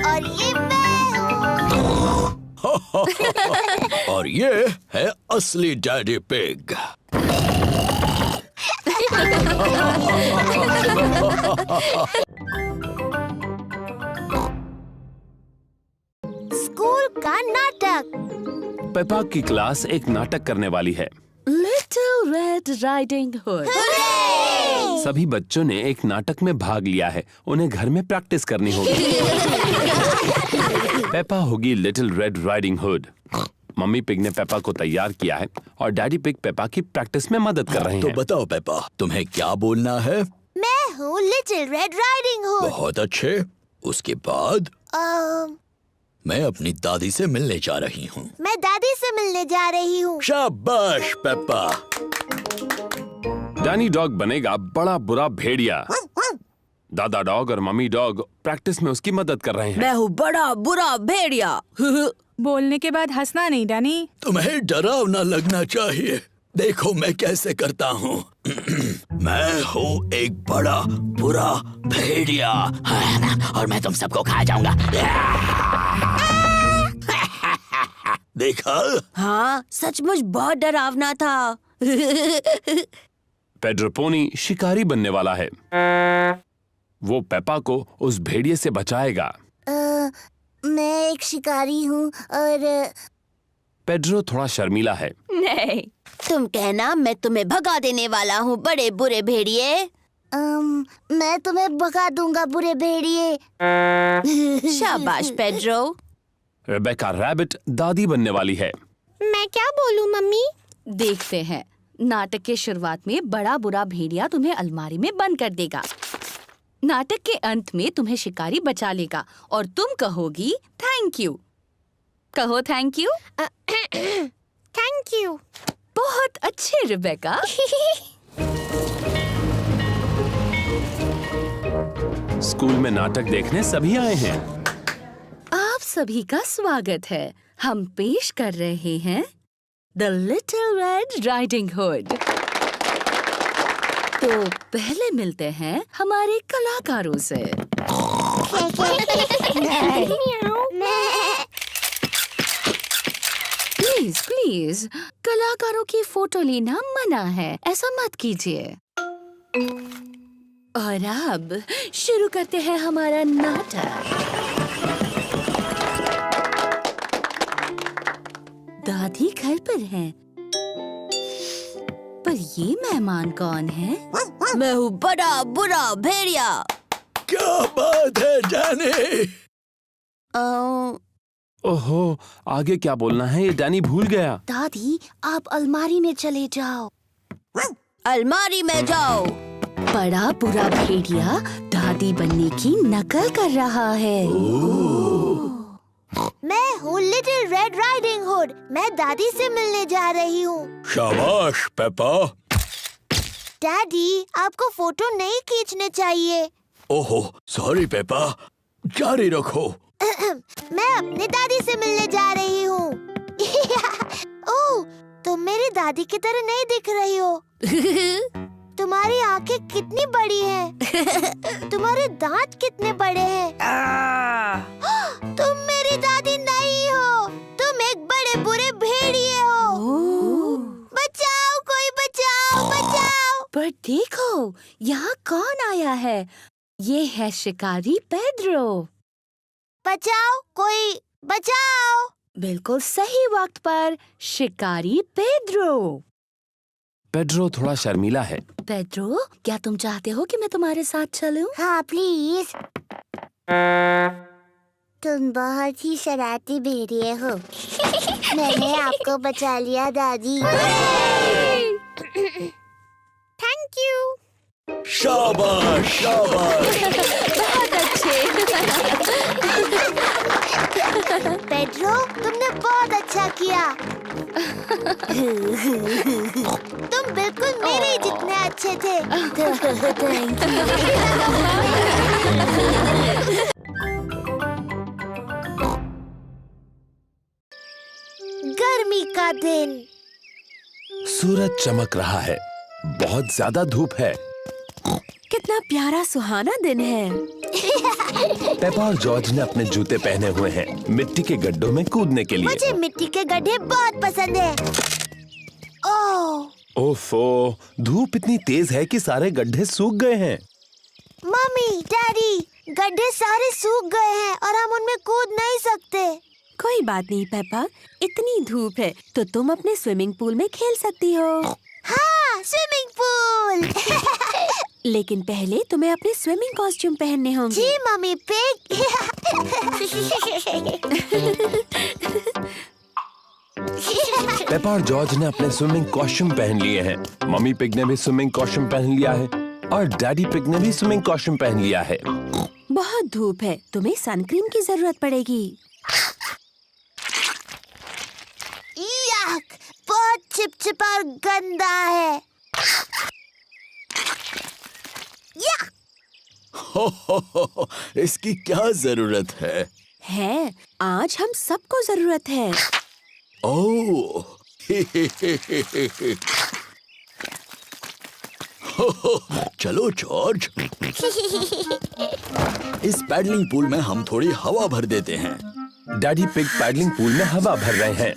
और ये मैं हूँ। और ये है असली डैडी पिग। स्कूल का नाटक। पेपा की क्लास एक नाटक करने वाली है। Little red riding hood. सभी बच्चों ने एक नाटक में भाग लिया है, उन्हें घर में प्रैक्टिस करनी होगी। पेपा होगी little red riding hood. Mummy pig ने पेपा को तैयार किया है और डैडी पिग पेपा की प्रैक्टिस में मदद कर रहे हैं। तो बताओ पेपा, तुम्हें क्या बोलना है? मैं हूँ लिटिल रेड राइडिंग हुड। बहुत अच्छे। उसके बाद मैं अपनी दादी से मिलने जा रही हूँ। मैं दादी से मिलने जा रही हूँ। शाबाश पेपा। डैनी डॉग बनेगा बड़ा बुरा भेड़िया। दादा डॉग और मम्मी डॉग प्रैक्टिस में उसकी मदद कर रहे हैं। मैं हूँ बड़ा बुरा भेड़िया। बोलने के बाद हंसना नहीं डैनी। तुम्हें डरावना लगना चाहिए। देखो मैं कैसे करता हूँ। मैं हूँ एक बड़ा बुरा भेड़िया और मैं तुम सबको खा जाऊंगा। देखा? हाँ, सचमुच बहुत डरावना था। पेड्रो पोनी शिकारी बनने वाला है। वो पेपा को उस भेड़िए से बचाएगा। मैं एक शिकारी हूँ और पेड्रो थोड़ा शर्मीला है। नहीं, तुम कहना मैं तुम्हें भगा देने वाला हूँ बड़े बुरे भेड़िए। मैं तुम्हें भगा दूंगा बुरे भेड़िए। शाबाश पेड्रो। रेबेका रैबिट दादी बनने वाली है। मैं क्या बोलूं मम्मी? देखते हैं। नाटक के शुरुआत में बड़ा बुरा भेड़िया तुम्हें अलमारी में बंद कर देगा। नाटक के अंत में तुम्हें शिकारी बचा लेगा और तुम कहोगी थैंक यू। कहो थैंक यू। Thank you. बहुत अच्छे रेबेका। स्कूल में नाटक देखने सभी आए हैं। आप सभी का स्वागत है। हम पेश कर रहे हैं the little red riding hood. तो पहले मिलते हैं हमारे कलाकारों से। प्लीज प्लीज, कलाकारों की फोटो लेना मना है, ऐसा मत कीजिए। और अब शुरू करते हैं हमारा नाटक। दादी घर पर हैं, पर ये मेहमान कौन है? मैं हूँ बड़ा बुरा भेड़िया। क्या बात है डैनी? ओहो, आगे क्या बोलना है ये डैनी भूल गया। दादी, आप अलमारी में चले जाओ। अलमारी में जाओ। बड़ा बुरा भेड़िया दादी बनने की नकल कर रहा है। मैं हूँ लिटिल रेड राइडिंग हुड। मैं दादी से मिलने जा रही हूँ। शाबाश पेपा। डैडी, आपको फोटो नहीं खींचने चाहिए। ओहो, सॉरी पेपा, जारी रखो। मैं अपनी दादी से मिलने जा रही हूँ। ओह, तुम मेरी दादी की तरह नहीं दिख रही हो। तुम्हारी आंखें कितनी बड़ी हैं। तुम्हारे दांत कितने बड़े हैं। तुम मेरी दादी नहीं हो, तुम एक बड़े बुरे भेड़िए हो। बचाओ, कोई बचाओ, बचाओ। पर देखो, यहाँ कौन आया है? ये है शिकारी पेड्रो। बचाओ, कोई बचाओ। बिल्कुल सही वक्त पर शिकारी पेड्रो। पेड्रो थोड़ा शर्मीला है। पेड्रो, क्या तुम चाहते हो कि मैं तुम्हारे साथ चलूं? हाँ प्लीज। तुम बहुत ही शरारती भेड़िए हो। मैंने आपको बचा लिया दादी। Thank you. शाबाश शाबाश। बहुत अच्छे। पेड्रो, तुमने बहुत अच्छा किया। तुम बिल्कुल मेरे जितने अच्छे थे। Thank you. गर्मी का दिन। सूरज चमक रहा है, बहुत ज्यादा धूप है। कितना प्यारा सुहाना दिन है। पेपा और जॉर्ज ने अपने जूते पहने हुए हैं मिट्टी के गड्ढों में कूदने के लिए। मुझे मिट्टी के गड्ढे बहुत पसंद है। ओह ओफो, धूप इतनी तेज है कि सारे गड्ढे सूख गए हैं। मम्मी, डैडी, गड्ढे सारे सूख गए हैं और हम उनमें कूद नहीं सकते। कोई बात नहीं पेपा, इतनी धूप है तो तुम अपने स्विमिंग पूल में खेल सकती हो। हाँ, स्विमिंग पूल। लेकिन पहले तुम्हें अपने स्विमिंग कॉस्ट्यूम पहनने होंगे। जी मम्मी पिग। पेपा और जॉर्ज ने अपने स्विमिंग कॉस्ट्यूम पहन लिए हैं। मम्मी पिग ने भी स्विमिंग कॉस्ट्यूम पहन लिया है और डैडी पिग ने भी स्विमिंग कॉस्ट्यूम पहन लिया है। बहुत धूप है, तुम्हें सनक्रीम की जरूरत पड़ेगी। याक, बहुत चिपचिपा और गंदा है। हो, इसकी क्या जरूरत है? आज हम सबको जरूरत है। ओह, चलो जॉर्ज, इस पैडलिंग पूल में हम थोड़ी हवा भर देते हैं। डैडी पिग पैडलिंग पूल में हवा भर रहे हैं।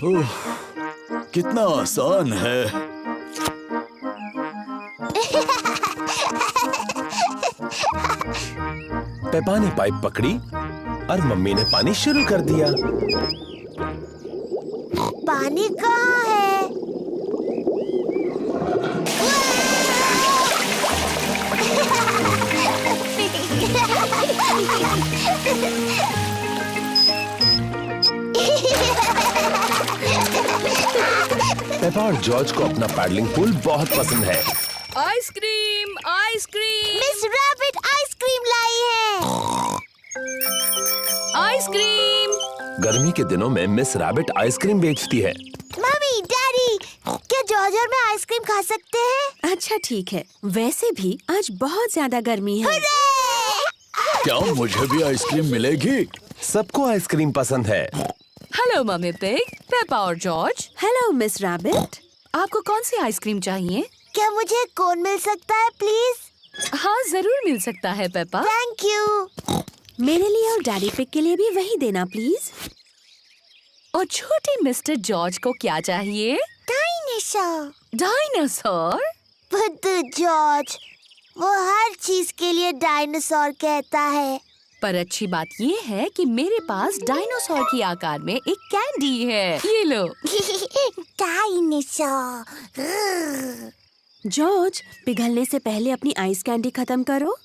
ओह, कितना आसान है। पेपा ने पाइप पकड़ी और मम्मी ने पानी शुरू कर दिया। पानी कहाँ है? पेपा और जॉर्ज को अपना पैडलिंग पूल बहुत पसंद है। Ice cream, ice cream. Miss rabbit ice cream लाई है। आइसक्रीम। गर्मी के दिनों में मिस रैबिट आइसक्रीम बेचती है। मम्मी, डैडी, क्या जॉर्ज और मैं आइसक्रीम खा सकते हैं? अच्छा ठीक है, वैसे भी आज बहुत ज्यादा गर्मी है। क्या मुझे भी आइसक्रीम मिलेगी? सबको आइसक्रीम पसंद है। हेलो मम्मी पिग, पेपा और जॉर्ज। Hello miss rabbit. आपको कौन सी आइसक्रीम चाहिए? क्या मुझे कोन मिल सकता है प्लीज? हाँ, जरूर मिल सकता है पेपा। Thank you. मेरे लिए और डैडी पिग के लिए भी वही देना प्लीज। और छोटे मिस्टर जॉर्ज को क्या चाहिए? डायनासोर। डायनासोर? बुद्धू जॉर्ज, वो हर चीज के लिए डायनासोर कहता है। पर अच्छी बात ये है कि मेरे पास डायनासोर की आकार में एक कैंडी है। ये लो। डायनासोर। जॉर्ज, पिघलने से पहले अपनी आइस कैंडी खत्म करो।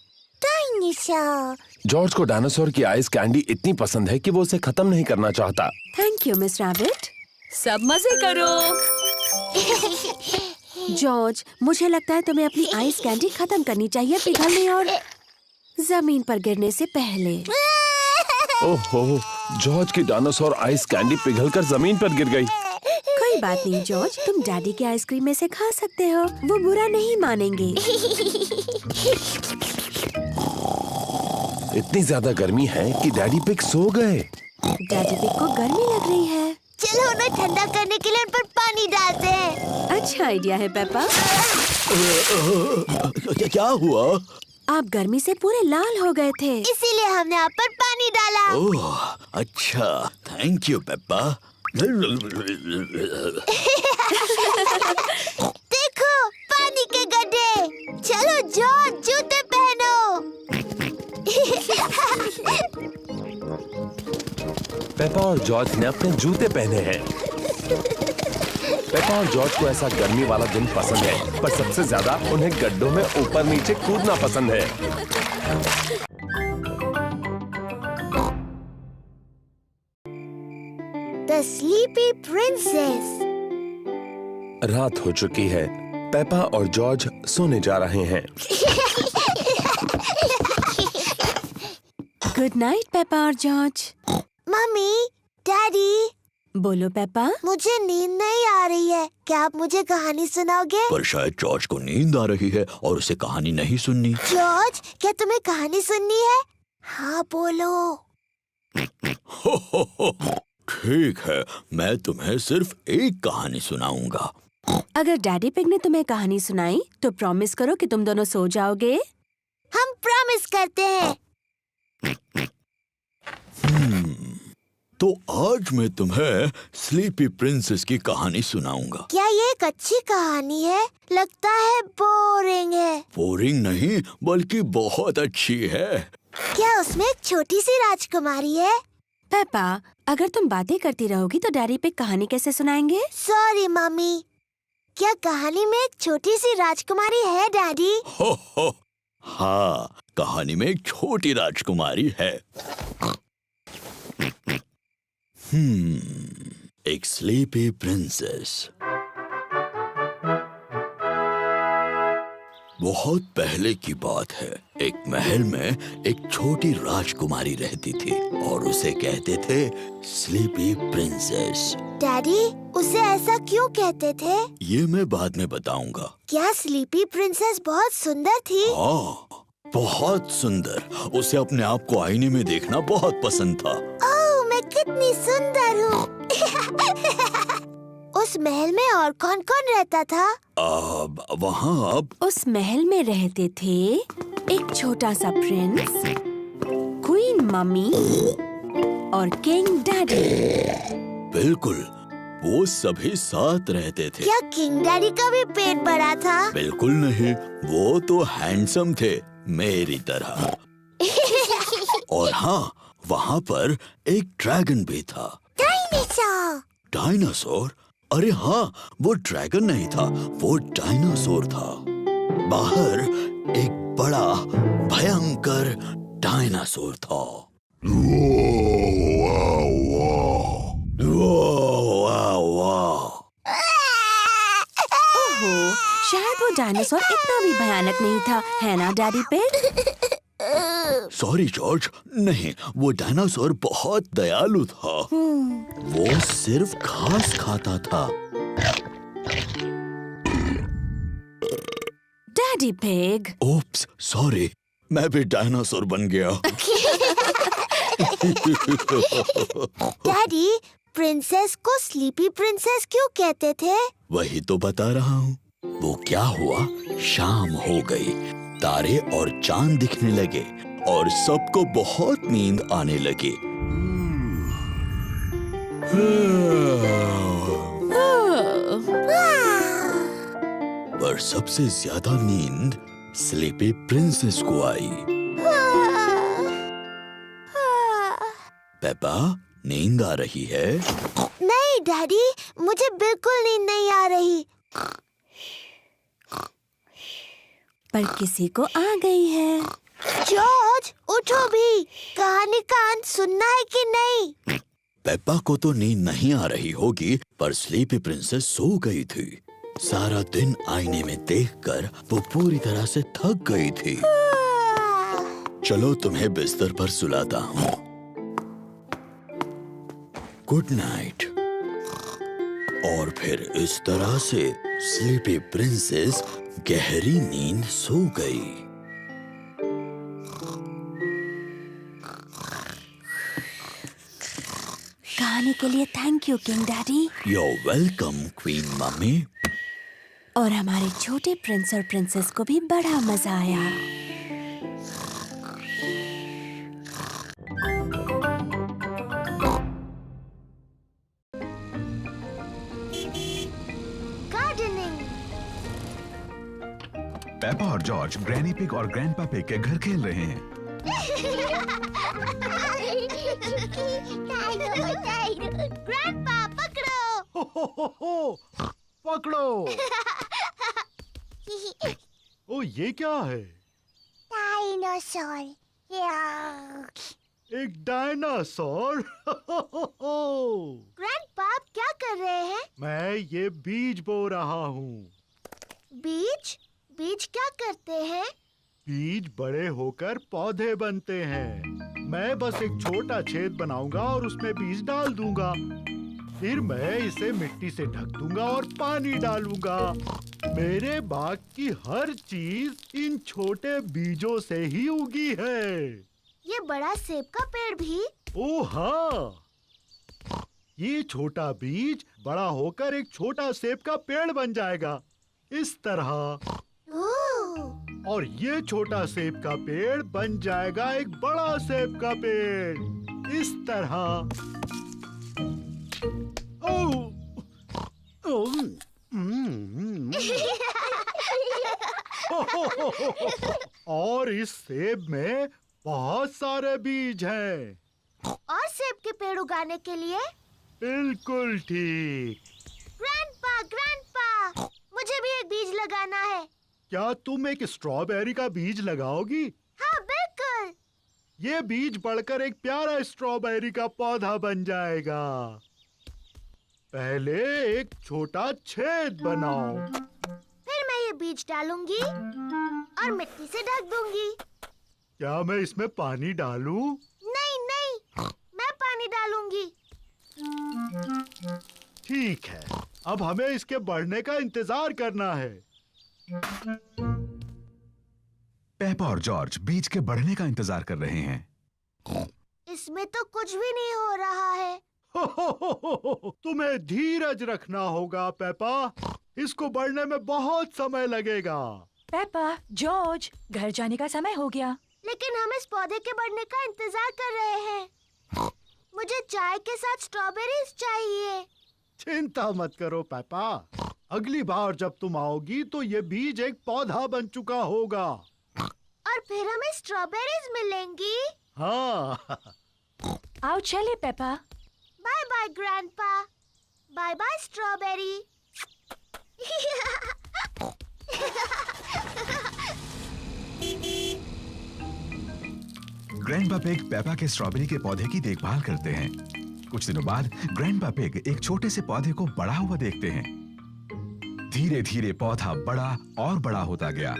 डायनासोर। जॉर्ज को डायनासोर की आइस कैंडी इतनी पसंद है कि वो उसे खत्म नहीं करना चाहता। Thank you miss rabbit. सब मजे करो। जॉर्ज, मुझे लगता है तुम्हें अपनी आइस कैंडी खत्म करनी चाहिए पिघलने और जमीन पर गिरने से पहले। ओहो, जॉर्ज की डायनासोर आइस कैंडी पिघलकर जमीन पर गिर गई। कोई बात नहीं जॉर्ज, तुम डैडी के आइसक्रीम में से खा सकते हो, वो बुरा नहीं मानेंगे। इतनी ज्यादा गर्मी है कि डैडी पिग सो गए। डैडी पिग को गर्मी लग रही है। चलो उन्हें ठंडा करने के लिए उन पर पानी डालते हैं। अच्छा आइडिया है पेपा। क्या हुआ? आप गर्मी से पूरे लाल हो गए थे, इसीलिए हमने आप पर पानी डाला। ओह, अच्छा, थैंक यू पेप्पा। देखो, पानी के गड्ढे। जॉर्ज, जूते पहनो। पेपा और जॉर्ज ने अपने जूते पहने हैं। पेपा और जॉर्ज को ऐसा गर्मी वाला दिन पसंद है, पर सबसे ज्यादा उन्हें गड्ढों में ऊपर नीचे कूदना पसंद है। The Sleepy Princess। रात हो चुकी है। पेपा और जॉर्ज सोने जा रहे हैं। गुड नाइट पेपा और जॉर्ज। Mummy, daddy. बोलो पेपा। मुझे नींद नहीं आ रही है, क्या आप मुझे कहानी सुनाओगे? पर शायद जॉर्ज को नींद आ रही है और उसे कहानी नहीं सुननी। जॉर्ज, क्या तुम्हें कहानी सुननी है? हाँ बोलो। ठीक है, मैं तुम्हें सिर्फ एक कहानी सुनाऊंगा। अगर डैडी पिग ने तुम्हें कहानी सुनाई तो प्रॉमिस करो कि तुम दोनों सो जाओगे। हम प्रॉमिस करते हैं। तो आज मैं तुम्हें स्लीपी प्रिंसेस की कहानी सुनाऊंगा। क्या ये एक अच्छी कहानी है? लगता है बोरिंग है। बोरिंग नहीं, बल्कि बहुत अच्छी है। क्या उसमें एक छोटी सी राजकुमारी है? पेपा, अगर तुम बातें करती रहोगी तो डैडी पिग कहानी कैसे सुनाएंगे? Sorry mummy. क्या कहानी में एक छोटी सी राजकुमारी है डैडी? हो, हाँ, कहानी में एक छोटी राजकुमारी है। एक स्लीपी प्रिंसेस। बहुत पहले की बात है। एक महल में एक छोटी राजकुमारी रहती थी और उसे कहते थे स्लीपी प्रिंसेस। डैडी, उसे ऐसा क्यों कहते थे? ये मैं बाद में बताऊंगा। क्या स्लीपी प्रिंसेस बहुत सुंदर थी? हाँ, बहुत सुंदर। उसे अपने आप को आईने में देखना बहुत पसंद था। ओह, मैं कितनी सुंदर हूँ। उस महल में और कौन कौन रहता था? वहाँ अब उस महल में रहते थे एक छोटा सा प्रिंस, क्वीन मम्मी और किंग डैडी। बिल्कुल, वो सभी साथ रहते थे। क्या किंग डैडी का भी पेट बड़ा था? बिल्कुल नहीं, वो तो हैंडसम थे, मेरी तरह। और हाँ, वहाँ पर एक ड्रैगन भी था। डायनासोर। डायनासोर? अरे हाँ, वो ड्रैगन नहीं था, वो डायनासोर था। बाहर एक बड़ा भयंकर डायनासोर था। ओहो, शायद वो डायनासोर इतना भी भयानक नहीं था, है ना डैडी पिग? सॉरी जॉर्ज, नहीं, वो डायनासोर बहुत दयालु था। वो सिर्फ घास खाता था। Daddy pig. ओप्स, सॉरी, मैं भी डायनासोर बन गया। डैडी, प्रिंसेस को स्लीपी प्रिंसेस क्यों कहते थे? वही तो बता रहा हूँ। वो क्या हुआ, शाम हो गई, तारे और चांद दिखने लगे और सबको बहुत नींद आने लगी। पर सबसे ज्यादा नींद स्लीपी प्रिंसेस को आई। पेपा, नींद आ रही है? नहीं डैडी, मुझे बिल्कुल नींद नहीं आ रही। पर किसी को आ गई है। जॉर्ज, उठो भी, कहानी का अंत सुनना है कि नहीं? पेप्पा को तो नींद नहीं आ रही होगी, पर स्लीपी प्रिंसेस सो गई थी। सारा दिन आईने में देखकर वो पूरी तरह से थक गई थी। चलो तुम्हें बिस्तर पर सुलाता हूँ। Good night. और फिर इस तरह से स्लीपी प्रिंसेस गहरी नींद सो गई। कहानी के लिए thank you king daddy. You're welcome, queen mummy. और हमारे छोटे प्रिंस और प्रिंसेस को भी बड़ा मजा आया। पेपा और जॉर्ज ग्रैनी पिग और ग्रैंडपा पिग के घर खेल रहे हैं। ग्रैंडपा पकड़ो। हो, पकड़ो। ओ ये क्या है? डायनासोर। एक डायनासोर। ग्रैंडपा आप क्या कर रहे हैं? मैं ये बीज बो रहा हूँ। बीज? बीज क्या करते हैं? बीज बड़े होकर पौधे बनते हैं। मैं बस एक छोटा छेद बनाऊंगा और उसमें बीज डाल दूंगा। फिर मैं इसे मिट्टी से ढक दूंगा और पानी डालूंगा। मेरे बाग की हर चीज इन छोटे बीजों से ही उगी है। ये बड़ा सेब का पेड़ भी? ओह हाँ, ये छोटा बीज बड़ा होकर एक छोटा सेब का पेड़ बन जाएगा, इस तरह। और ये छोटा सेब का पेड़ बन जाएगा एक बड़ा सेब का पेड़, इस तरह। और इस सेब में बहुत सारे बीज हैं। और सेब के पेड़ उगाने के लिए? बिल्कुल ठीक। ग्रैंडपा, ग्रैंडपा, मुझे भी एक बीज लगाना है। क्या तुम एक स्ट्रॉबेरी का बीज लगाओगी? हाँ बिल्कुल। ये बीज बढ़कर एक प्यारा स्ट्रॉबेरी का पौधा बन जाएगा। पहले एक छोटा छेद बनाओ। फिर मैं ये बीज डालूंगी और मिट्टी से ढक दूंगी। क्या मैं इसमें पानी डालूं? नहीं नहीं, मैं पानी डालूंगी। ठीक है, अब हमें इसके बढ़ने का इंतजार करना है। पेपा और जॉर्ज बीज के बढ़ने का इंतजार कर रहे हैं। इसमें तो कुछ भी नहीं हो रहा है। तुम्हें धीरज रखना होगा पेपा, इसको बढ़ने में बहुत समय लगेगा। पेपा, जॉर्ज, घर जाने का समय हो गया। लेकिन हम इस पौधे के बढ़ने का इंतजार कर रहे हैं। मुझे चाय के साथ स्ट्रॉबेरीज चाहिए। चिंता मत करो पेपा, अगली बार जब तुम आओगी तो ये बीज एक पौधा बन चुका होगा। और फिर हमें स्ट्रॉबेरीज मिलेंगी। हाँ। आओ चले Peppa. Bye bye grandpa. Bye bye strawberry. Grandpa Pig Peppa के स्ट्रॉबेरी के पौधे की देखभाल करते हैं। कुछ दिनों बाद ग्रैंडपा पिग एक छोटे से पौधे को बड़ा हुआ देखते हैं। धीरे धीरे पौधा बड़ा और बड़ा होता गया।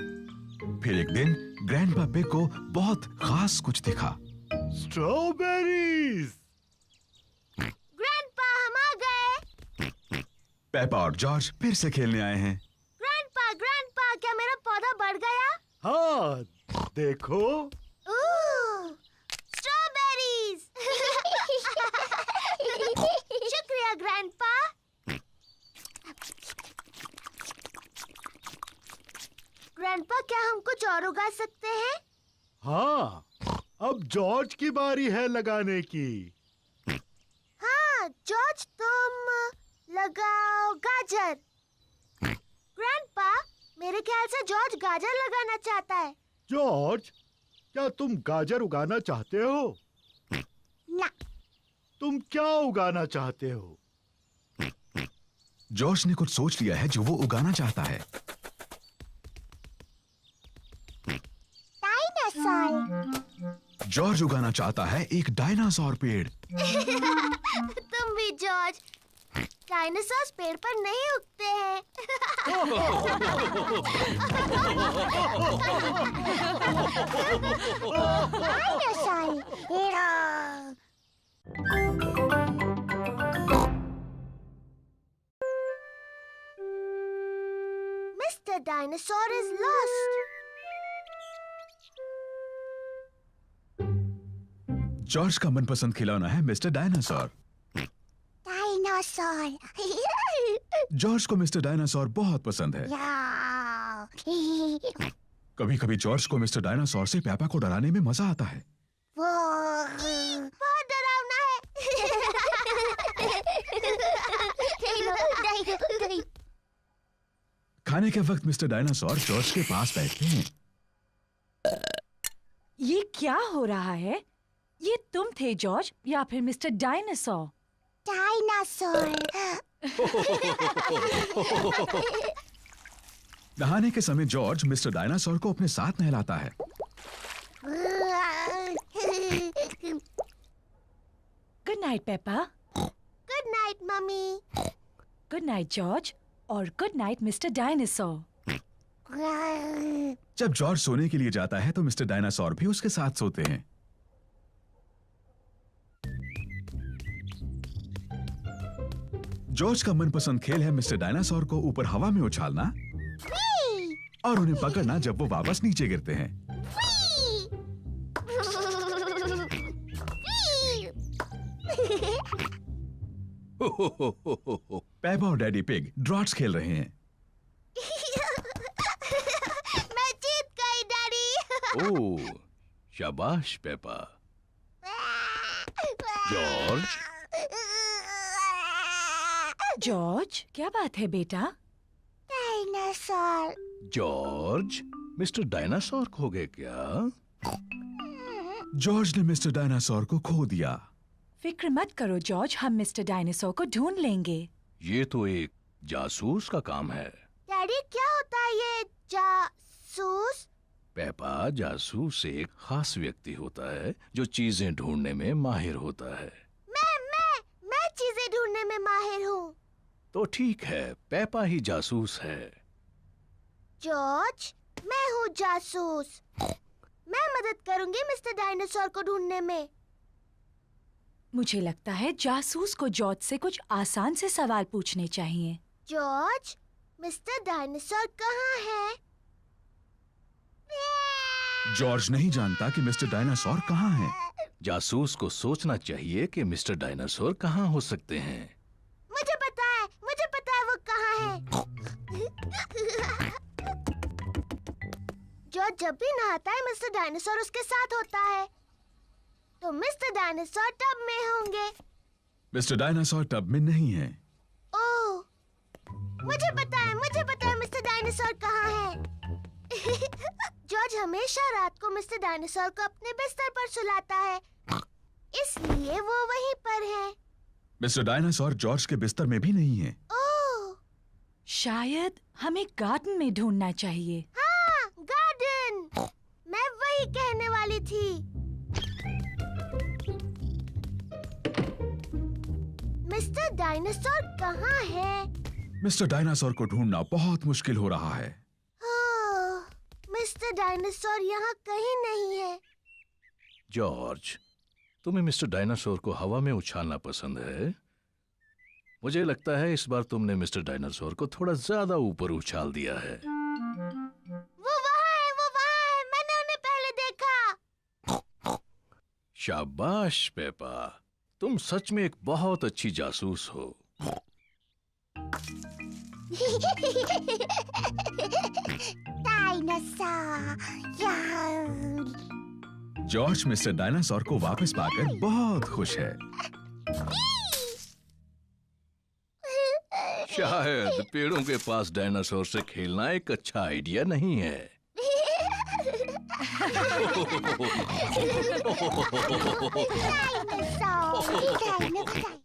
फिर एक दिन ग्रैंडपा पिग को बहुत खास कुछ दिखा। स्ट्रॉबेरीज। ग्रैंडपा, हम आ गए। पेपा और जॉर्ज फिर से खेलने आए हैं। ग्रैंडपा, ग्रैंडपा, क्या मेरा पौधा बढ़ गया? हाँ, देखो। स्ट्रॉबेरीज। शुक्रिया ग्रैंडपा। ग्रैंडपा, क्या हम कुछ और उगा सकते हैं? हाँ, अब जॉर्ज की बारी है लगाने की। हाँ, जॉर्ज, तुम लगाओ गाजर। ग्रैंडपा, मेरे ख्याल से जॉर्ज गाजर लगाना चाहता है। जॉर्ज, क्या तुम गाजर उगाना चाहते हो? ना। तुम क्या उगाना चाहते हो? जॉर्ज ने कुछ सोच लिया है जो वो उगाना चाहता है। डायनासोर। जॉर्ज उगाना चाहता है एक डायनासोर पेड़। तुम भी जॉर्ज। डायनासोर पेड़ पर नहीं उगते हैं। Mr. Dinosaur is lost. George का मनपसंद खिलौना है मिस्टर डायनासोर। डायनासोर। जॉर्ज को मिस्टर डायनासोर बहुत पसंद है। कभी कभी जॉर्ज को मिस्टर डायनासोर से पेपा को डराने में मजा आता है। बहुत डरावना है। खाने के वक्त मिस्टर डायनासोर जॉर्ज के पास बैठते हैं। ये क्या हो रहा है? ये तुम थे जॉर्ज या फिर मिस्टर डायनासोर? डायनासोर। नहाने के समय जॉर्ज मिस्टर डायनासोर को अपने साथ नहलाता है। Good night Peppa. Good night mummy. Good night George और गुड नाइट मिस्टर डायनासोर। जब जॉर्ज सोने के लिए जाता है तो मिस्टर डायनासोर भी उसके साथ सोते हैं। जॉर्ज का मनपसंद खेल है मिस्टर डायनासोर को ऊपर हवा में उछालना और उन्हें पकड़ना जब वो वापस नीचे गिरते हैं। पेपा और डैडी पिग ड्रॉट्स खेल रहे हैं। मैं जीत गई डैडी। ओह, शाबाश पेपा। जॉर्ज। जॉर्ज, क्या बात है बेटा? डायनासोर। जॉर्ज, मिस्टर डायनासोर खो गए क्या? जॉर्ज ने मिस्टर डायनासोर को खो दिया। फिक्र मत करो जॉर्ज, हम मिस्टर डायनासोर को ढूंढ लेंगे। ये तो एक जासूस का काम है। डैडी क्या होता है ये जासूस? पेपा, जासूस एक खास व्यक्ति होता है जो चीजें ढूंढने में माहिर होता है। मैं चीजें ढूंढने में माहिर हूँ। तो ठीक है, पेपा ही जासूस है। जॉर्ज, मैं हूँ जासूस। मैं मदद करूंगी मिस्टर डायनासोर को ढूंढने में। मुझे लगता है जासूस को जॉर्ज से कुछ आसान से सवाल पूछने चाहिए। जॉर्ज, मिस्टर डायनासोर कहाँ है? जॉर्ज नहीं जानता कि मिस्टर डायनासोर कहाँ है। जासूस को सोचना चाहिए कि मिस्टर डायनासोर कहाँ हो सकते हैं। मुझे पता है वो कहाँ है। जॉर्ज जब भी नहाता है मिस्टर डायनासोर उसके साथ होता है। तो मिस्टर डायनासोर टब में होंगे। मिस्टर डायनासोर टब में नहीं है। ओह, मुझे पता है मिस्टर डायनासोर कहाँ है। जॉर्ज हमेशा रात को मिस्टर डायनासोर को अपने बिस्तर पर सुलाता है, इसलिए वो वहीं पर है। मिस्टर डायनासोर जॉर्ज के बिस्तर में भी नहीं है। ओह, शायद हमें गार्डन में ढूंढना चाहिए। हाँ, गार्डन। मैं वही कहने वाली थी। मिस्टर डायनासोर कहाँ है? मिस्टर डायनासोर को ढूंढना बहुत मुश्किल हो रहा है। मिस्टर डायनासोर यहाँ कहीं नहीं है। जॉर्ज, तुम्हें मिस्टर डायनासोर को हवा में उछालना पसंद है। मुझे लगता है इस बार तुमने मिस्टर डायनासोर को थोड़ा ज्यादा ऊपर उछाल दिया है। वो वहाँ है, मैंने उन्हें पहले देखा। शाबाश पेपा, तुम सच में एक बहुत अच्छी जासूस हो। जॉर्ज मिस्टर डायनासोर को वापस पाकर बहुत खुश है। शायद पेड़ों के पास डायनासोर से खेलना एक अच्छा आइडिया नहीं है। डायनासोर।